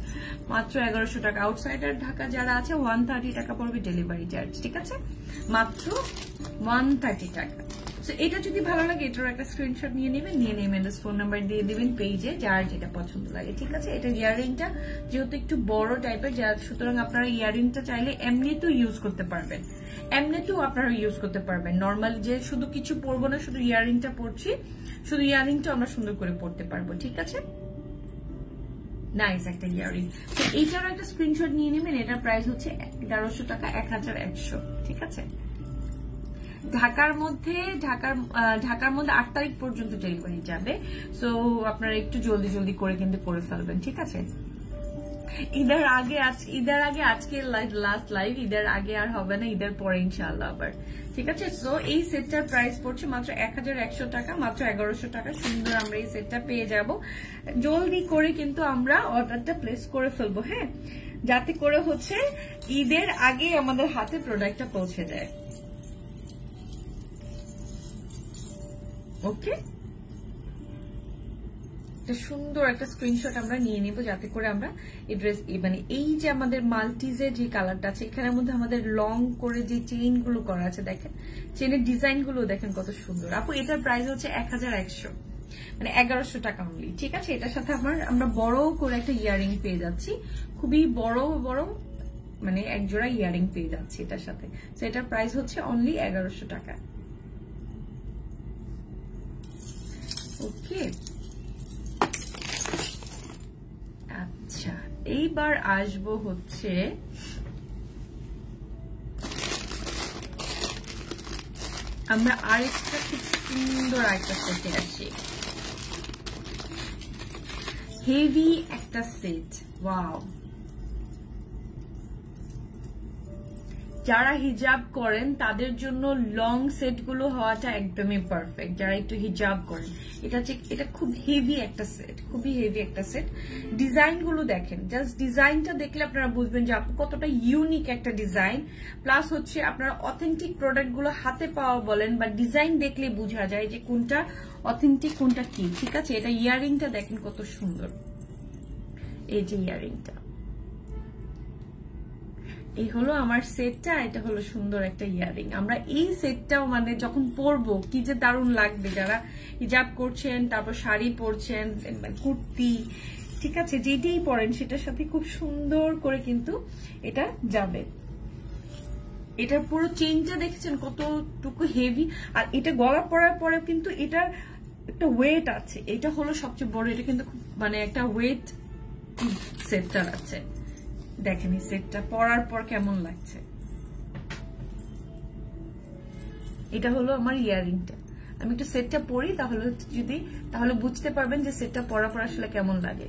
মাত্র 1100 টাকা। আউটসাইডার ঢাকা যারা আছে 130 টাকা পড়বে ডেলিভারি চার্জ, ঠিক আছে, মাত্র 130 টাকা। তো এটা যদি ভালো লাগে এটার একটা স্ক্রিনশট নিয়ে নেবেন, নিয়ে নেবেন ফোন নাম্বার দিয়ে দিবেন পেজে, যার যেটা পছন্দ লাগে, ঠিক আছে। এটা ইয়ারিংটা যেহেতু একটু বড় টাইপের, সুতরাং আপনারা ইয়ারিংটা চাইলে এমনিতেও ইউজ করতে পারবেন, এমনিতেও আপনারা ইউজ করতে পারবেন। নর্মাল যে শুধু কিছু পরবো না, শুধু ইয়ারিংটা পরছি, শুধু ইয়ারিংটা আমরা সুন্দর করে পরতে পারবো, ঠিক আছে। নাইস একটা ইয়ারিং। তো এইটারও একটা স্ক্রিনশট নিয়ে নেবেন। এটার প্রাইস হচ্ছে 1100 টাকা, 1100, ঠিক আছে। ঢাকার মধ্যে 8 তারিখ পর্যন্ত ডেলিভারি যাবে, সো আপনারা একটু জলদি করে কিন্তু করে ফেলবেন, ঠিক আছে। ঈদের আগে আজকে লাস্ট লাইভ, ঈদের আগে আর হবে না, ঈদের পরে ইনশাআল্লাহ আবার, ঠিক আছে। সো এই সেটটার প্রাইস পড়ছে মাত্র 1100 টাকা, মাত্র 1100 টাকা। সুন্দর আমরা এই সেটটা পেয়ে যাব। জলদি করে কিন্তু আমরা অর্ডারটা প্লেস করে ফেলবো, হ্যাঁ, যাতে করে হচ্ছে ঈদের আগে আমাদের হাতে প্রোডাক্টটা পৌঁছে যায়। ওকে, সুন্দর একটা স্ক্রিনশট আমরা নিয়ে নিব, যাতে করে আমরা এই ড্রেস মানে এই যে আমাদের মাল্টিজের যে কালারটা আছে, এখানের মধ্যে আমাদের লং করে যে চেইন গুলো করা আছে, দেখেন চেইনের ডিজাইন গুলো দেখেন কত সুন্দর। আপু এটার প্রাইস হচ্ছে 1100, মানে 1100 টাকা অনলি, ঠিক আছে। এটার সাথে আমরা বড় করে একটা ইয়ারিং পেয়ে যাচ্ছি, খুবই বড় মানে এক জোড়া ইয়ারিং পেয়ে যাচ্ছি এটার সাথে। তো এটার প্রাইস হচ্ছে অনলি 1100 টাকা। ওকে, আচ্ছা এইবার আসবো হচ্ছে আমরা আরেকটা খুব সুন্দর একটা সেটে আসি, হেভি একটা সেট। ওয়াও, যারা হিজাব করেন তাদের জন্য লং সেট গুলো হওয়াটা একদমই পারফেক্ট। যারা একটু হিজাব করেন, এটা খুব হেভি একটা সেট, খুবই হেভি একটা সেট। ডিজাইন গুলো দেখেন, জাস্ট ডিজাইনটা দেখলে আপনারা বুঝবেন যে কতটা ইউনিক একটা ডিজাইন। প্লাস হচ্ছে আপনারা অথেন্টিক প্রোডাক্ট গুলো হাতে পাওয়া বলেন বা ডিজাইন দেখলে বোঝা যায় যে কোনটা অথেন্টিক কোনটা কি। ঠিক আছে, এটা ইয়ারিংটা দেখেন কত সুন্দর, এই যে ইয়ারিংটা, এই হলো আমার সেটটা। এটা হলো সুন্দর একটা ইয়ারিং। আমরা এই সেটটাও মানে যখন পরবো কি যে দারুণ লাগবে, যারা হিজাব করছেন, তারপর শাড়ি পরছেন, কুর্তি, ঠিক আছে, যেটাই পরেন সেটার সাথে খুব সুন্দর করে কিন্তু এটা যাবে। এটার পুরো চেইনটা দেখেছেন কতটুকু হেভি, আর এটা গলা পরার পরে কিন্তু এটার একটা ওয়েট আছে। এটা হলো সবচেয়ে বড়, এটা কিন্তু মানে একটা ওয়েট সেটটার আছে। দেখেন এই সেটটা পরার পর কেমন লাগছে। এটা হলো আমার ইয়ারিংটা। আমি একটু সেটটা পরি, তাহলে বুঝতে পারবেন যে সেটটা পরার পর আসলে কেমন লাগে।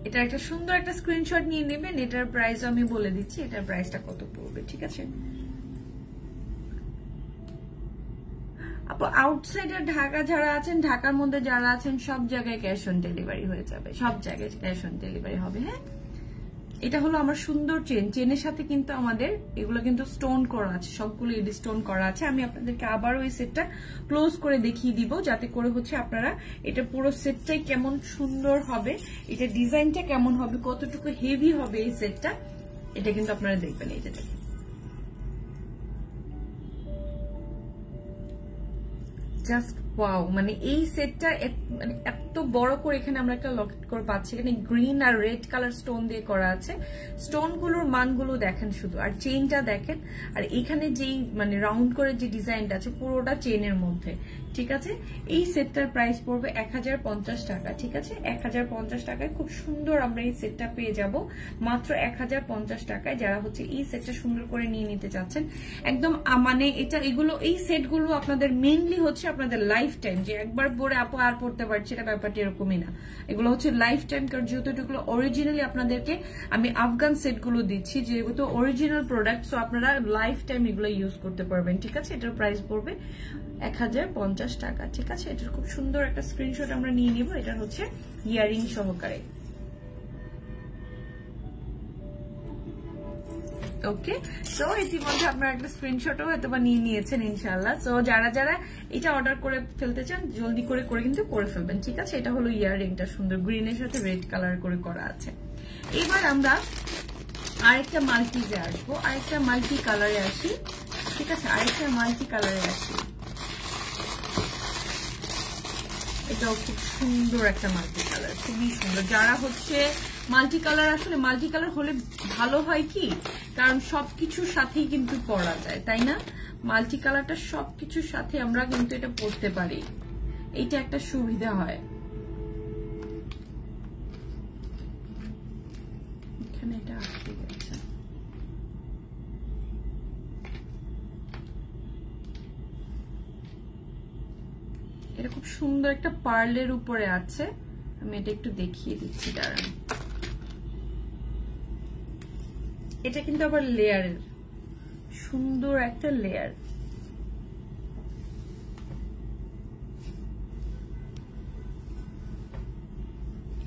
এটা একটা সুন্দর একটা স্ক্রিনশট নিয়ে নেবেন। এটার প্রাইস আমি বলে দিচ্ছি, এটার প্রাইসটা কত পড়বে। ঠিক আছে, আউটসাইডার ঢাকা যারা আছেন, ঢাকার মধ্যে যারা আছেন, সব জায়গায় ক্যাশ অন ডেলিভারি হয়ে যাবে, সব জায়গায় ক্যাশ অন ডেলিভারি হবে। হ্যাঁ, এটা হলো আমার সুন্দর চেন। চেনের সাথে কিন্তু আমাদের এগুলো কিন্তু স্টোন করা আছে, সবগুলো এডি স্টোন করা আছে। আমি আপনাদেরকে আবারও এই সেটটা ক্লোজ করে দেখিয়ে দিব, যাতে করে হচ্ছে আপনারা এটা পুরো সেটটাই কেমন সুন্দর হবে, এটা ডিজাইনটা কেমন হবে, কতটুকু হেভি হবে এই সেটটা, এটা কিন্তু আপনারা দেখবেন। এই যে দেখেন, জাস্ট ওয়াও, মানে এই সেটটা মানে এত বড় করে এখানে আমরা একটা লকেট করে পাচ্ছি। এখানে গ্রিন আর রেড কালার স্টোন দিয়ে করা আছে। স্টোন গুলোর মানগুলো দেখেন শুধু, আর চেইনটা দেখেন, আর এখানে যেই মানে রাউন্ড করে যে ডিজাইনটা আছে পুরোটা চেইনের মধ্যে। ঠিক আছে, এই সেটটার প্রাইস পড়বে 1050 টাকা। ঠিক আছে, 1050 টাকায় খুব সুন্দর আমরা এই সেটটা পেয়ে যাব, মাত্র 1050 টাকায়। যারা হচ্ছে এই সেটটা সুন্দর করে নিয়ে নিতে চাচ্ছেন, একদম মানে এই সেটগুলো আপনাদের মেইনলি হচ্ছে আপনাদের লাইফ টাইম, যে একবার পরে আপু আর পড়তে পারছি, এটা ব্যাপারটা এরকমই না। এগুলো হচ্ছে লাইফ টাইম, কারণ যেহেতু এগুলো অরিজিনালি আপনাদেরকে আমি আফগান সেটগুলো দিচ্ছি, যেহেতু অরিজিনাল প্রোডাক্ট, সো আপনারা লাইফ টাইম এগুলো ইউজ করতে পারবেন। ঠিক আছে, এটার প্রাইস পড়বে 1050 টাকা। ঠিক আছে, এটার খুব সুন্দর একটা স্ক্রিনশট আমরা নিয়ে নিব। এটা হচ্ছে ইয়ারিং সহকারে। ওকে, সো ইতিমধ্যে আপনারা একটা স্ক্রিনশটও হয়তো বা নিয়ে নিয়েছেন ইনশাআল্লাহ। সো যারা যারা এটা অর্ডার করে ফেলতে চান, জলদি করে কিন্তু করে ফেলবেন। ঠিক আছে, এটা হলো ইয়ারিংটা, সুন্দর গ্রিনের সাথে রেড কালার করে করা আছে। এবার আমরা আরেকটা মাল্টিতে আসবো, আরেকটা মাল্টি কালারে আসি। ঠিক আছে, আরেকটা মাল্টি কালারে আসি। এটাও খুব সুন্দর একটা মাল্টি কালার, খুবই সুন্দর। যারা হচ্ছে মাল্টি কালার, আসলে মাল্টি কালার হলে ভালো হয় কি, কারণ সবকিছুর সাথেই কিন্তু পরা যায়, তাই না? মাল্টি কালারটা সবকিছুর সাথে আমরা কিন্তু এটা পরতে পারি, এইটা একটা সুবিধা হয়। এখানে এটা আসতে গেছে, এটা খুব সুন্দর একটা পার্লের উপরে আছে। আমি এটা একটু দেখিয়ে দিচ্ছি, দাঁড়ান। এটা কিন্তু আবার লেয়ারের, সুন্দর একটা লেয়ার।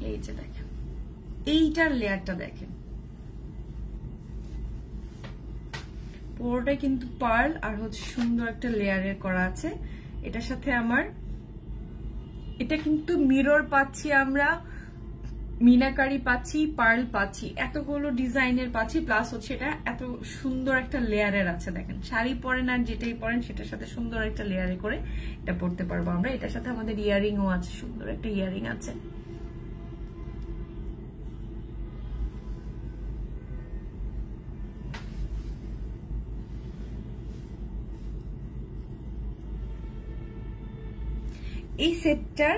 এই যে দেখেন, এইটার লেয়ারটা দেখেন, পুরোটা কিন্তু পার্ল আর হচ্ছে সুন্দর একটা লেয়ারের করা আছে। এটার সাথে আমার এটা কিন্তু মিরর পাচ্ছি, আমরা মিনাকারি পাচ্ছি, পার্ল পাচ্ছি, এতগুলো ডিজাইনের পাচ্ছি, প্লাস হচ্ছে এটা এত সুন্দর একটা লেয়ারের আছে। দেখেন, শাড়ি পরেন আর যেটাই পরেন সেটার সাথে সুন্দর একটা লেয়ারে করে এটা পরতে পারবো আমরা। এটার সাথে আমাদের ইয়ারিংও আছে, সুন্দর একটা ইয়ারিং আছে। এই সেটটার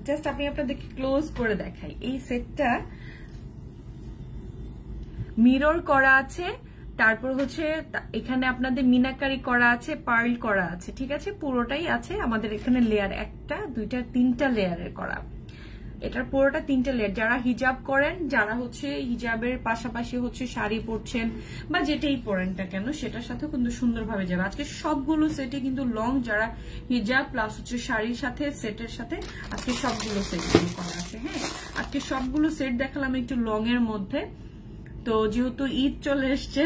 জাস্ট আমি আপনাদেরকে ক্লোজ করে দেখাই। এই সেটটা মিরর করা আছে, তারপর হচ্ছে এখানে আপনাদের মিনাকারি করা আছে, পার্ল করা আছে, ঠিক আছে, পুরোটাই আছে আমাদের এখানে লেয়ার, একটা দুইটা তিনটা লেয়ারের করা। এটার পুরোটা তিনটা লেয়ার। যারা হিজাব করেন, যারা হচ্ছে হিজাবের পাশাপাশি হচ্ছে শাড়ি পরছেন বা যেটাই পরেন না কেন সেটার সাথে কিন্তু সুন্দরভাবে যাবে। আজকে সবগুলো সেটে কিন্তু লং, যারা হিজাব প্লাস হচ্ছে শাড়ির সাথে সেটের সাথে আজকে সবগুলো সেট করা আছে। হ্যাঁ, আজকে সবগুলো সেট দেখালাম একটু লং এর মধ্যে। তো যেহেতু ঈদ চলে এসছে,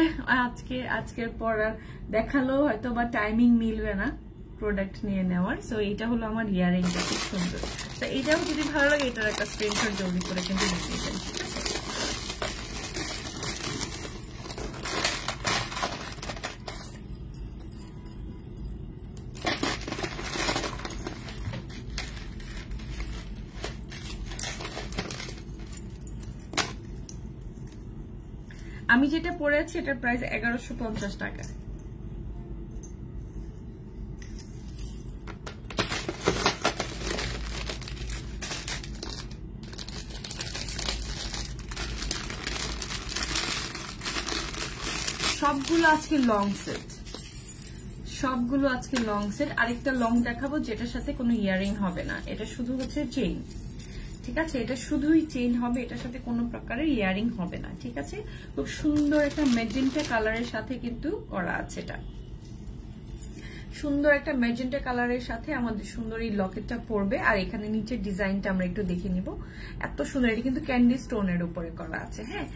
আজকের পর আর দেখালেও হয়তো বা টাইমিং মিলবে না প্রোডাক্ট নিয়ে নেওয়ার। সো এইটা হলো আমার ইয়ারিংটা, খুব সুন্দর। তো এইটাও যদি ভালো লাগে এটার একটা স্ক্রিনশট জলদি করে কিন্তু নিয়ে নেবেন, ঠিক আছে। আমি যেটা পরে আছি এটার প্রাইস 1150 টাকা। সবগুলো আজকে লং সেট, সবগুলো আজকে লং সেট। আরেকটা লং দেখাবো যেটার সাথে কোনো ইয়ারিং হবে না, এটা শুধু হচ্ছে চেইন, ঠিক আছে, এটা শুধুই চেইন হবে, এটার সাথে কোনো প্রকারের ইয়ারিং হবে না, ঠিক আছে। খুব সুন্দর একটা ম্যাজেন্টা কালারের সাথে কিন্তু করা আছে, এটা সুন্দর একটা ম্যাজেন্টা কালারের সাথে আমাদের সুন্দর এই লকেটটা পড়বে। আর এখানে নিচের ডিজাইনটা আমরা একটু দেখে নিব, এত সুন্দর। এটা কিন্তু ক্যান্ডি স্টোনের উপরে করা আছে। হ্যাঁ,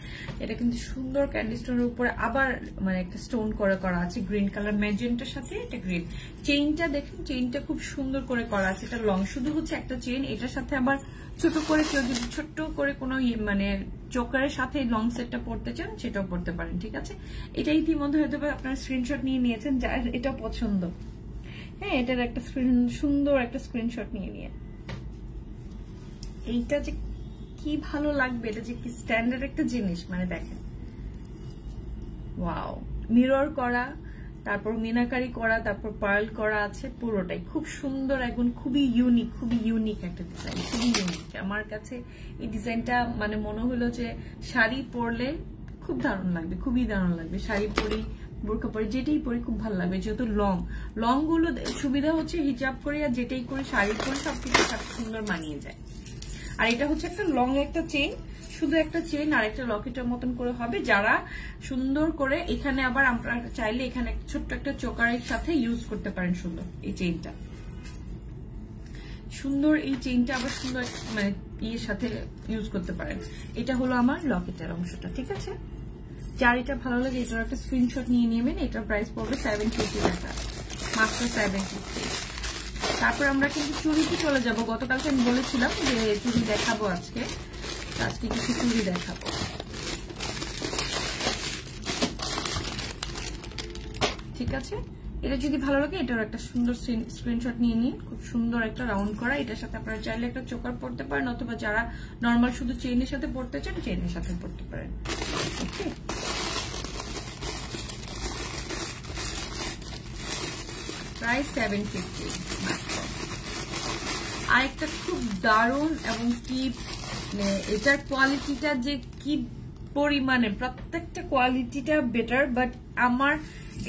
এটা কিন্তু সুন্দর ক্যান্ডি স্টোনের উপরে আবার মানে একটা স্টোন করে করা আছে, গ্রিন কালার ম্যাজেন্টার সাথে এটা গ্রিন। চেইনটা দেখুন, চেইনটা খুব সুন্দর করে করা আছে। এটা লং, শুধু হচ্ছে একটা চেইন, এটার সাথে আবার ছোট করে কেউ যদি ছোট্ট করে কোনো মানে চোকারের সাথে লং সেটটা পড়তে চান সেটাও পড়তে পারেন, ঠিক আছে। এটা ইতিমধ্যে হয়তো আপনার স্ক্রিনশট নিয়ে নিয়েছেন, যার এটা পছন্দ। হ্যাঁ, এটার একটা সুন্দর একটা স্ক্রিনশট নিয়ে এইটা যে কি ভালো লাগবে, এটা যে কি স্ট্যান্ডার্ড একটা জিনিস, মানে দেখেন, ওয়াও, মিরর করা, তারপর মিনাকারি করা, তারপর পার্ল করা আছে, পুরোটাই খুব সুন্দর, এখন খুবই ইউনিক একটা ডিজাইন, খুবই ইউনিক। আমার কাছে এই ডিজাইনটা মানে মনে হলো যে শাড়ি পরলে খুব দারুণ লাগবে, খুবই দারুণ লাগবে। শাড়ি পরি, বোরকা পরি, যেটাই পরি খুব ভালো লাগবে। যেহেতু লং গুলো সুবিধা হচ্ছে হিজাব করি আর যেটাই করি, শাড়ি পরি, সবকিছু সুন্দর মানিয়ে যায়। আর এটা হচ্ছে একটা লং একটা চেইন, শুধু একটা চেইন আর একটা লকেটের মতন করে হবে। যারা সুন্দর করে এখানে আবার আমরা চাইলে এখানে ছোট্ট একটা চোকারের সাথে ইউজ করতে পারেন, সুন্দর এই চেইনটা, সুন্দর এই চেইনটা আবার সুন্দর মানে ইয়ের সাথে ইউজ করতে পারেন। এটা হলো আমার লকেটের অংশটা, ঠিক আছে। যার এটা ভালো লাগে এটার একটা স্ক্রিনশট নিয়ে নেবেন। এটার প্রাইস পড়বে 750 টাকা, মাত্র 750। তারপর আমরা কিন্তু চুড়িতে চলে যাব। গতকালকে আমি বলেছিলাম যে চুড়ি দেখাবো আজকে, আজকে কিছু চুড়ি দেখাবো, ঠিক আছে। এটা যদি ভালো লাগে এটার একটা সুন্দর স্ক্রিনশট নিয়ে নিন। খুব সুন্দর একটা রাউন্ড করা, এটার সাথে আপনারা চাইলে একটা চোকার পড়তে পারেন, অথবা যারা নর্মাল শুধু চেইনের সাথে পড়তে চান চেইনের সাথে পড়তে পারেন, ওকে। প্রাইস 750। আর একটা খুব দারুণ এবং কি এটার কোয়ালিটিটা যে কি পরিমাণে, প্রত্যেকটা কোয়ালিটিটা বেটার, বাট আমার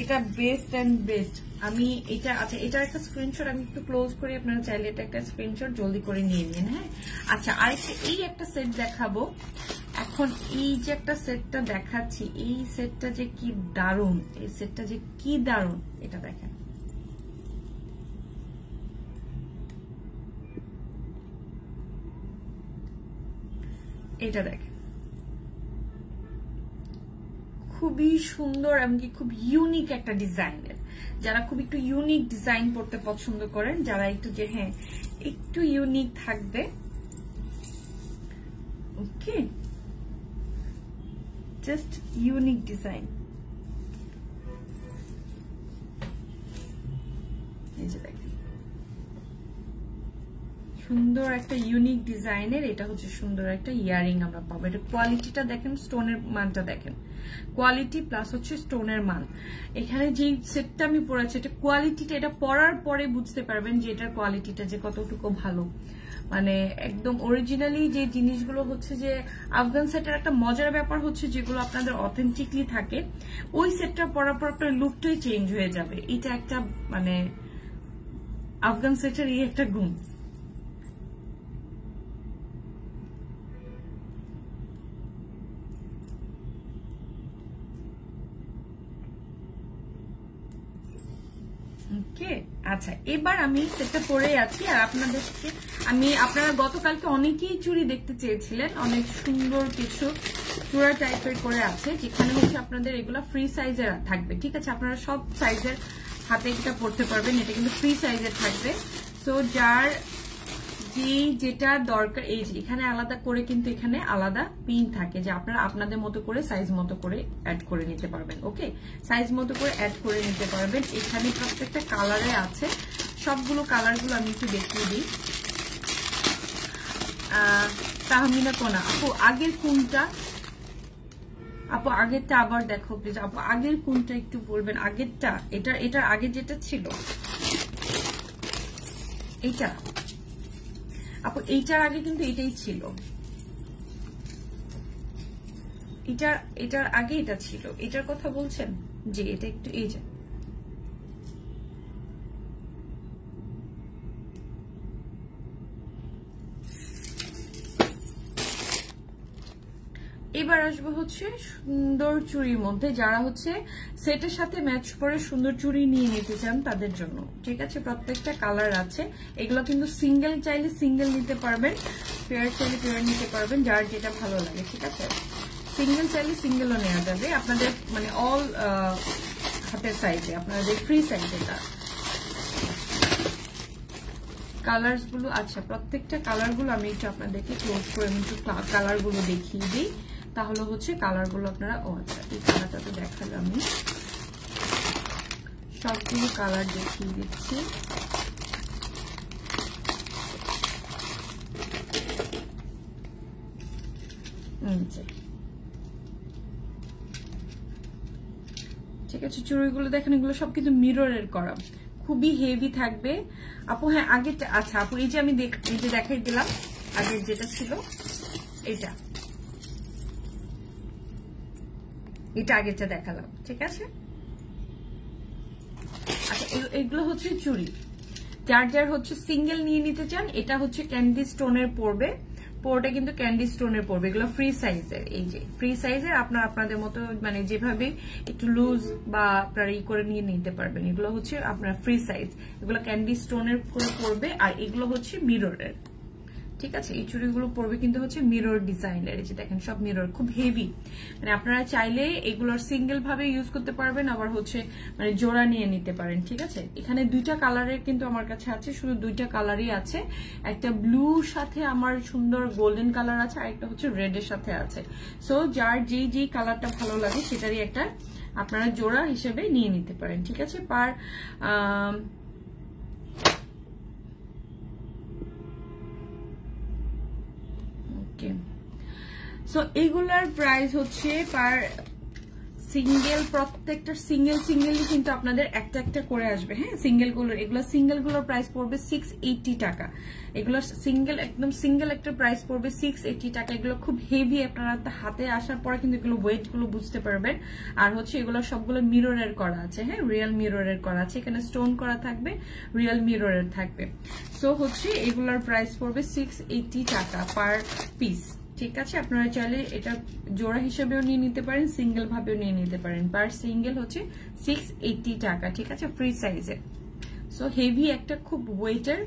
এটা বেস্ট অ্যান্ড বেস্ট। আমি এটা, আচ্ছা এটার একটা স্ক্রিনশট আমি একটু ক্লোজ করি, আপনারা চাইলে এটা একটা স্ক্রিনশট জলদি করে নিয়ে নিন। হ্যাঁ, আচ্ছা আরেকটা এই একটা সেট দেখাবো এখন। এই যে একটা সেটটা দেখাচ্ছি, এই সেটটা যে কি দারুণ, এই সেটটা যে কি দারুণ, এটা দেখেন, এটা দেখেন, খুবই সুন্দর এবং কি খুব ইউনিক একটা ডিজাইনের। যারা খুব একটু ইউনিক ডিজাইন পড়তে পছন্দ করেন, যারা একটু যে হ্যাঁ একটু ইউনিক থাকবে, ওকে, জাস্ট ইউনিক ডিজাইন। এই যে দেখেন সুন্দর একটা ইউনিক ডিজাইনের, এটা হচ্ছে সুন্দর একটা ইয়ারিং আমরা পাবো। এটা কোয়ালিটিটা দেখেন, স্টোনের মানটা দেখেন, কোয়ালিটি প্লাস হচ্ছে স্টোনের মান। এখানে যে সেটটা আমি পরেছি এটা কোয়ালিটিটা, এটা পরার পরে বুঝতে পারবেন যে এটার কোয়ালিটিটা যে কতটুকু ভালো। মানে একদম অরিজিনালি যে জিনিসগুলো হচ্ছে যে আফগান সেটের একটা মজার ব্যাপার হচ্ছে যেগুলো আপনাদের অথেন্টিকলি থাকে, ওই সেটটা পরার পর আপনার লুকটাই চেঞ্জ হয়ে যাবে। এটা একটা মানে আফগান সেটের এই একটা গুণ। ওকে, আচ্ছা এবার আমি সেটটা পরে আছি। আর আপনাদেরকে আপনারা গতকালকে অনেকেই চুড়ি দেখতে চেয়েছিলেন, অনেক সুন্দর কিছু চূড়া টাইপের করে আছে, যেখানে হচ্ছে আপনাদের এগুলা ফ্রি সাইজের থাকবে। ঠিক আছে, আপনারা সব সাইজের হাতে এটা পরতে পারবেন, এটা কিন্তু ফ্রি সাইজের থাকবে। সো যার যেটা দরকার, এই যে এখানে আলাদা করে কিন্তু এখানে আলাদা পিন থাকে, যে আপনারা আপনাদের মতো করে সাইজ মতো করে অ্যাড করে নিতে পারবেন। ওকে, সাইজ মতো করে অ্যাড করে নিতে পারবেন। এখানে প্রত্যেকটা কালারে আছে, সবগুলো কালারগুলো আমি একটু দেখিয়ে দিই। তাহমিনা কোনা আপু, আগের কোনটা আপু? আগেরটা আবার দেখো প্লিজ আপু, আগের কোনটা একটু বলবেন। আগেরটা এটার আগে যেটা ছিল এইটা আপু, এইটার আগে কিন্তু এটাই ছিল, এটার আগে এটা ছিল, এটার কথা বলছেন? যে এটা একটু এই যে এবার আসবো হচ্ছে সুন্দর চুড়ির মধ্যে, যারা হচ্ছে সেটের সাথে ম্যাচ করে সুন্দর চুড়ি নিয়ে নিতে চান তাদের জন্য। ঠিক আছে, প্রত্যেকটা কালার আছে। এগুলো কিন্তু সিঙ্গেল চাইলে সিঙ্গেল নিতে পারবেন, পেয়ার চাইলে পেয়ার নিতে পারবেন, যার যেটা ভালো লাগে। ঠিক আছে, সিঙ্গেল চাইলে সিঙ্গেলও নেওয়া যাবে আপনাদের, মানে অল হাতের সাইজে, আপনাদের ফ্রি সাইজ এটা কালার্স গুলো। আচ্ছা, প্রত্যেকটা কালার গুলো আমি একটু আপনাদেরকে ক্লোজ করে একটু কালার গুলো দেখিয়ে দিই, তাহলে হচ্ছে কালার গুলো আপনারা, ও আচ্ছা এই কালারটা তো দেখালাম, আমি সবগুলো কালার দেখিয়ে দিচ্ছি। ঠিক আছে, চুড়িগুলো দেখেন, এগুলো সব কিন্তু মিররের করা, খুবই হেভি থাকবে আপু। হ্যাঁ আগেরটা, আচ্ছা আপু এই যে আমি এই যে দেখাই দিলাম, আগের যেটা ছিল এটা আগেরটা দেখালাম। ঠিক আছে, আচ্ছা এগুলো হচ্ছে চুড়ি, যার যার হচ্ছে সিঙ্গেল নিয়ে নিতে চান, এটা হচ্ছে ক্যান্ডি স্টোনের পড়বে, পুরোটা কিন্তু ক্যান্ডি স্টোনের পড়বে। এগুলো ফ্রি সাইজের, এই যে ফ্রি সাইজের, আপনাদের মতো মানে যেভাবে একটু লুজ বা আপনারা ই করে নিয়ে নিতে পারবেন। এগুলো হচ্ছে আপনার ফ্রি সাইজ, এগুলো ক্যান্ডি স্টোনের করে পড়বে, আর এগুলো হচ্ছে মিররের। ঠিক আছে, এই চুড়িগুলো পড়বে কিন্তু হচ্ছে মিরর ডিজাইনের, এই যে দেখেন সব মিরর, খুব হেভি। মানে আপনারা চাইলে এগুলোর সিঙ্গেল ভাবে ইউজ করতে পারবেন, আবার হচ্ছে মানে জোড়া নিয়ে নিতে পারেন। ঠিক আছে, এখানে দুইটা কালারের কিন্তু আমার কাছে আছে, শুধু দুইটা কালারই আছে, একটা ব্লুর সাথে আমার সুন্দর গোল্ডেন কালার আছে, আর একটা হচ্ছে রেড এর সাথে আছে। সো যার যেই কালারটা ভালো লাগে সেটারই একটা আপনারা জোড়া হিসেবে নিয়ে নিতে পারেন। ঠিক আছে, পার সো এইগুলার প্রাইস হচ্ছে পার সিঙ্গেল, প্রত্যেকটা সিঙ্গেলই কিন্তু আপনাদের একটা একটা করে আসবে। হ্যাঁ, এগুলো সিঙ্গেল গুলোর প্রাইস পড়বে 680 টাকা। এগুলো সিঙ্গেল, একদম সিঙ্গেল একটা প্রাইস পড়বে 680 টাকা। এগুলো খুব হেভি, আপনারা হাতে আসার পরে কিন্তু এগুলো ওয়েট গুলো বুঝতে পারবেন। আর হচ্ছে এগুলো সবগুলো মিররের করা আছে, হ্যাঁ রিয়েল মিররের করা আছে, এখানে স্টোন করা থাকবে, রিয়েল মিররের থাকবে। সো হচ্ছে এগুলোর প্রাইস পড়বে 680 টাকা পার পিস। ঠিক আছে, আপনারা চাইলে এটা জোড়া হিসেবেও নিয়ে নিতে পারেন, সিঙ্গেল ভাবেও নিয়ে নিতে পারেন। পার সিঙ্গেল হচ্ছে 680 টাকা। ঠিক আছে, ফ্রি সাইজে। সো হেভি একটা, খুব ওয়েটের,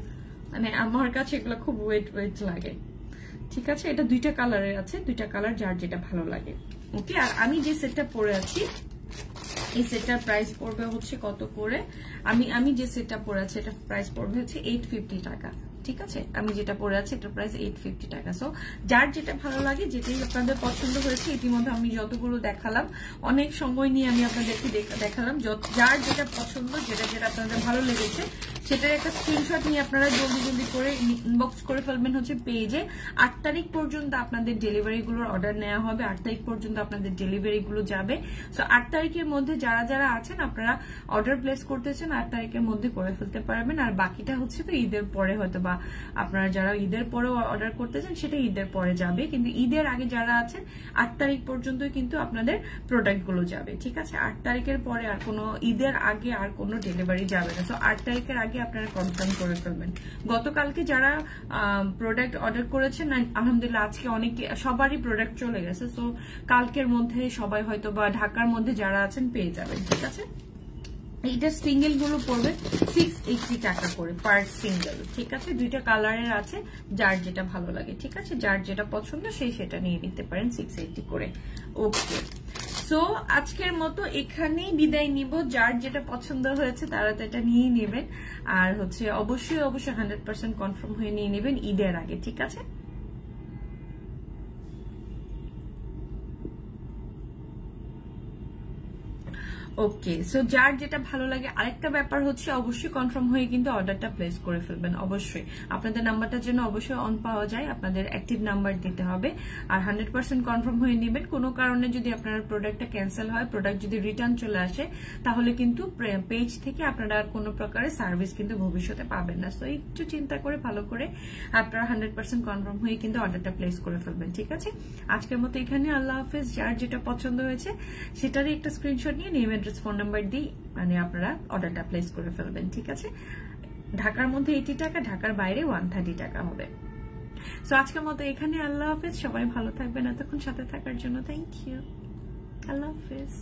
মানে আমার কাছে এগুলো খুব ওয়েট লাগে। ঠিক আছে, এটা দুইটা কালারের আছে, দুইটা কালার যার যেটা ভালো লাগে। ওকে, আর আমি যে সেটটা পরে আছি এই সেটটার প্রাইস পড়বে হচ্ছে কত করে, আমি যে সেটটা পরে আছি এটা প্রাইস পড়বে হচ্ছে 850 টাকা। ঠিক আছে। আমি যেটা পরে আছি এটার প্রাইস 850 টাকা। সো যার যেটা ভালো লাগে, যেটাই আপনাদের পছন্দ হয়েছে, ইতিমধ্যে আমি যতগুলো দেখালাম, অনেক সময় নিয়ে আমি আপনাদেরকে দেখালাম, যার যেটা পছন্দ, যেটা আপনাদের ভালো লেগেছে সেটার একটা স্ক্রিনশট নিয়ে আপনারা জলদি জলদি করে ইনবক্স করে ফেলবেন হচ্ছে পেজে। 8 তারিখ পর্যন্ত আপনাদের ডেলিভারি গুলোর অর্ডার নেওয়া হবে, 8 তারিখ পর্যন্ত আপনাদের ডেলিভারি গুলো যাবে। সো 8 তারিখের মধ্যে যারা আছেন আপনারা অর্ডার প্লেস করতেছেন 8 তারিখের মধ্যে করে ফেলতে পারবেন। আর বাকিটা হচ্ছে তো ঈদের পরে, হয়তো বা আপনারা যারা ঈদের পরেও অর্ডার করতেছেন সেটা ঈদের পরে যাবে, কিন্তু ঈদের আগে যারা আছেন 8 তারিখ পর্যন্ত কিন্তু আপনাদের প্রোডাক্ট গুলো যাবে, ঠিক আছে। 8 তারিখের পরে আর কোনো, ঈদের আগে আর কোনো ডেলিভারি যাবে না। সো 8 তারিখের আগে আপনারা কনফার্ম করে ফেলবেন। গতকালকে যারা প্রোডাক্ট অর্ডার করেছেন আলহামদুলিল্লাহ আজকে অনেকে, সবারই প্রোডাক্ট চলে গেছে। সো কালকের মধ্যে সবাই হয়তো বা ঢাকার মধ্যে যারা আছেন পেয়ে যাবেন, ঠিক আছে। এইটার সিঙ্গেল গুলো পড়বে 680 টাকা করে পার সিঙ্গেল, ঠিক আছে। 2টা কালারের আছে, যার যেটা ভালো লাগে, ঠিক আছে। যার যেটা পছন্দ সেই সেটা নিয়ে নিতে পারেন 680 করে। ওকে, সো আজকের মতো এখানেই বিদায় নিব। যার যেটা পছন্দ হয়েছে তারা তো এটা নিয়েই নেবেন, আর হচ্ছে অবশ্যই 100% কনফার্ম হয়ে নিয়ে নেবেন ঈদের আগে, ঠিক আছে। ওকে, সো যার যেটা ভালো লাগে। আরেকটা ব্যাপার হচ্ছে অবশ্যই কনফার্ম হয়ে কিন্তু অর্ডারটা প্লেস করে ফেলবেন। অবশ্যই আপনাদের নাম্বারটার জন্য অবশ্যই অন পাওয়া যায়, আপনাদের অ্যাক্টিভ নাম্বার দিতে হবে। আর 100% কনফার্ম হয়ে নেবেন। কোনো কারণে যদি আপনার প্রোডাক্টটা ক্যান্সেল হয়, প্রোডাক্ট যদি রিটার্ন চলে আসে, তাহলে কিন্তু পেজ থেকে আপনারা আর কোনো প্রকারের সার্ভিস কিন্তু ভবিষ্যতে পাবেন না। সো একটু চিন্তা করে ভালো করে আপনারা 100% কনফার্ম হয়ে কিন্তু অর্ডারটা প্লেস করে ফেলবেন, ঠিক আছে। আজকের মতো এখানে, আল্লাহ হাফেজ। যার যেটা পছন্দ হয়েছে সেটারই একটা স্ক্রিনশট নিয়ে নেম, অ্যাড্রেস, ফোন নাম্বার দিয়ে মানে আপনারা অর্ডারটা প্লেস করে ফেলবেন, ঠিক আছে। ঢাকার মধ্যে 80 টাকা, ঢাকার বাইরে 130 টাকা হবে। সো আজকের মতো এখানে, আল্লাহ হাফেজ। সবাই ভালো থাকবেন, এতক্ষণ সাথে থাকার জন্য থ্যাংক ইউ। আল্লাহ হাফেজ।